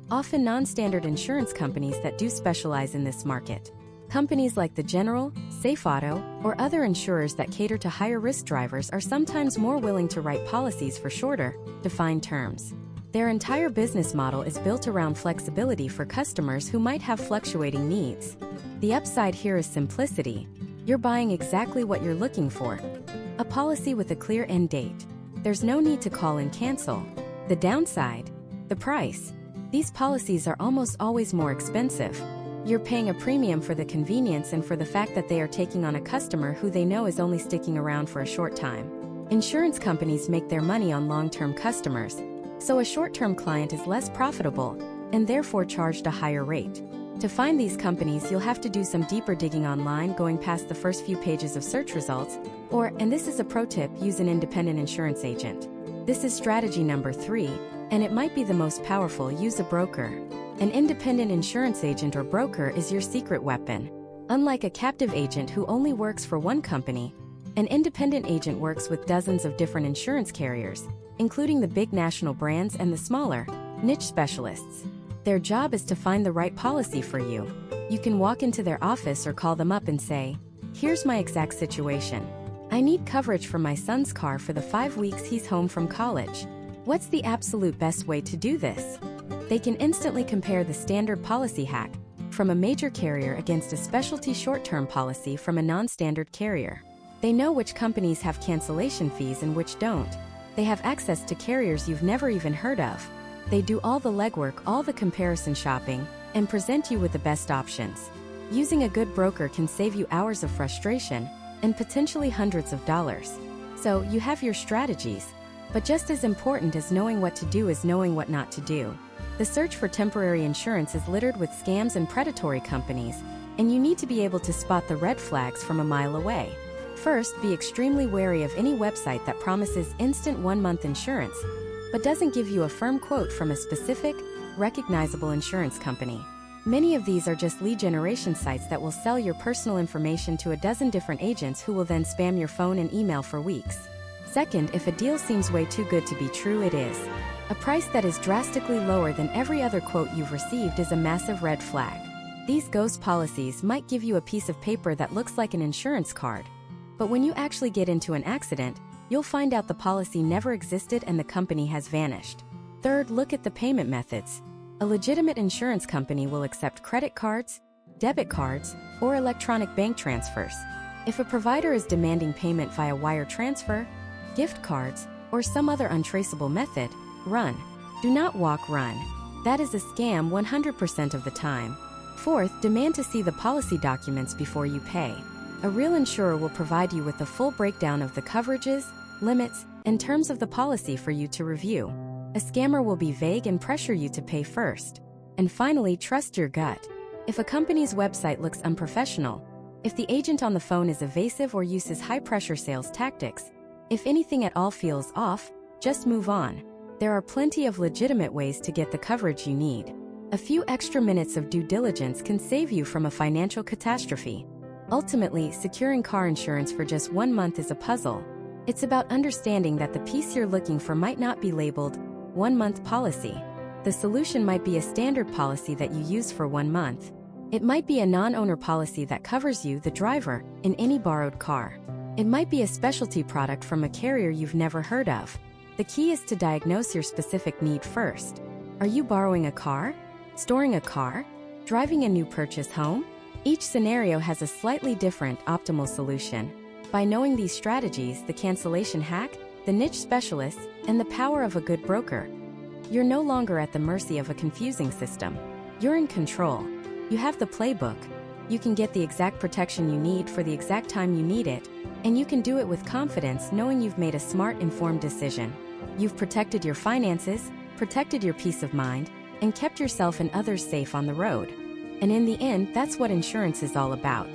often non-standard insurance companies that do specialize in this market. Companies like the General, Safe Auto, or other insurers that cater to higher-risk drivers are sometimes more willing to write policies for shorter, defined terms. Their entire business model is built around flexibility for customers who might have fluctuating needs. The upside here is simplicity. You're buying exactly what you're looking for: a policy with a clear end date. There's no need to call and cancel. The downside? The price. These policies are almost always more expensive. You're paying a premium for the convenience and for the fact that they are taking on a customer who they know is only sticking around for a short time. Insurance companies make their money on long-term customers, so a short-term client is less profitable and therefore charged a higher rate. To find these companies, you'll have to do some deeper digging online, going past the first few pages of search results, or, and this is a pro tip, use an independent insurance agent. This is strategy number 3, and it might be the most powerful: use a broker. An independent insurance agent or broker is your secret weapon. Unlike a captive agent who only works for one company, an independent agent works with dozens of different insurance carriers, including the big national brands and the smaller, niche specialists. Their job is to find the right policy for you. You can walk into their office or call them up and say, "Here's my exact situation. I need coverage for my son's car for the 5 weeks he's home from college. What's the absolute best way to do this?" They can instantly compare the standard policy hack from a major carrier against a specialty short-term policy from a non-standard carrier. They know which companies have cancellation fees and which don't. They have access to carriers you've never even heard of. They do all the legwork, all the comparison shopping, and present you with the best options. Using a good broker can save you hours of frustration and potentially hundreds of dollars. So, you have your strategies, but just as important as knowing what to do is knowing what not to do. The search for temporary insurance is littered with scams and predatory companies, and you need to be able to spot the red flags from a mile away. First, be extremely wary of any website that promises instant 1-month insurance, but doesn't give you a firm quote from a specific, recognizable insurance company. Many of these are just lead generation sites that will sell your personal information to a dozen different agents who will then spam your phone and email for weeks. Second, if a deal seems way too good to be true, it is. A price that is drastically lower than every other quote you've received is a massive red flag. These ghost policies might give you a piece of paper that looks like an insurance card, but when you actually get into an accident, you'll find out the policy never existed and the company has vanished. Third, look at the payment methods. A legitimate insurance company will accept credit cards, debit cards, or electronic bank transfers. If a provider is demanding payment via wire transfer, gift cards, or some other untraceable method, run. Do not walk, run. That is a scam 100% of the time. Fourth, demand to see the policy documents before you pay. A real insurer will provide you with a full breakdown of the coverages, limits, and terms of the policy for you to review. A scammer will be vague and pressure you to pay first. And finally, trust your gut. If a company's website looks unprofessional, if the agent on the phone is evasive or uses high-pressure sales tactics, if anything at all feels off, just move on. There are plenty of legitimate ways to get the coverage you need. A few extra minutes of due diligence can save you from a financial catastrophe. Ultimately, securing car insurance for just 1 month is a puzzle. It's about understanding that the piece you're looking for might not be labeled 1-month policy. The solution might be a standard policy that you use for 1 month. It might be a non-owner policy that covers you, the driver, in any borrowed car. It might be a specialty product from a carrier you've never heard of. The key is to diagnose your specific need first. Are you borrowing a car? Storing a car? Driving a new purchase home? Each scenario has a slightly different, optimal solution. By knowing these strategies, the cancellation hack, the niche specialist, and the power of a good broker, you're no longer at the mercy of a confusing system. You're in control. You have the playbook. You can get the exact protection you need for the exact time you need it, and you can do it with confidence knowing you've made a smart, informed decision. You've protected your finances, protected your peace of mind, and kept yourself and others safe on the road. And in the end, that's what insurance is all about.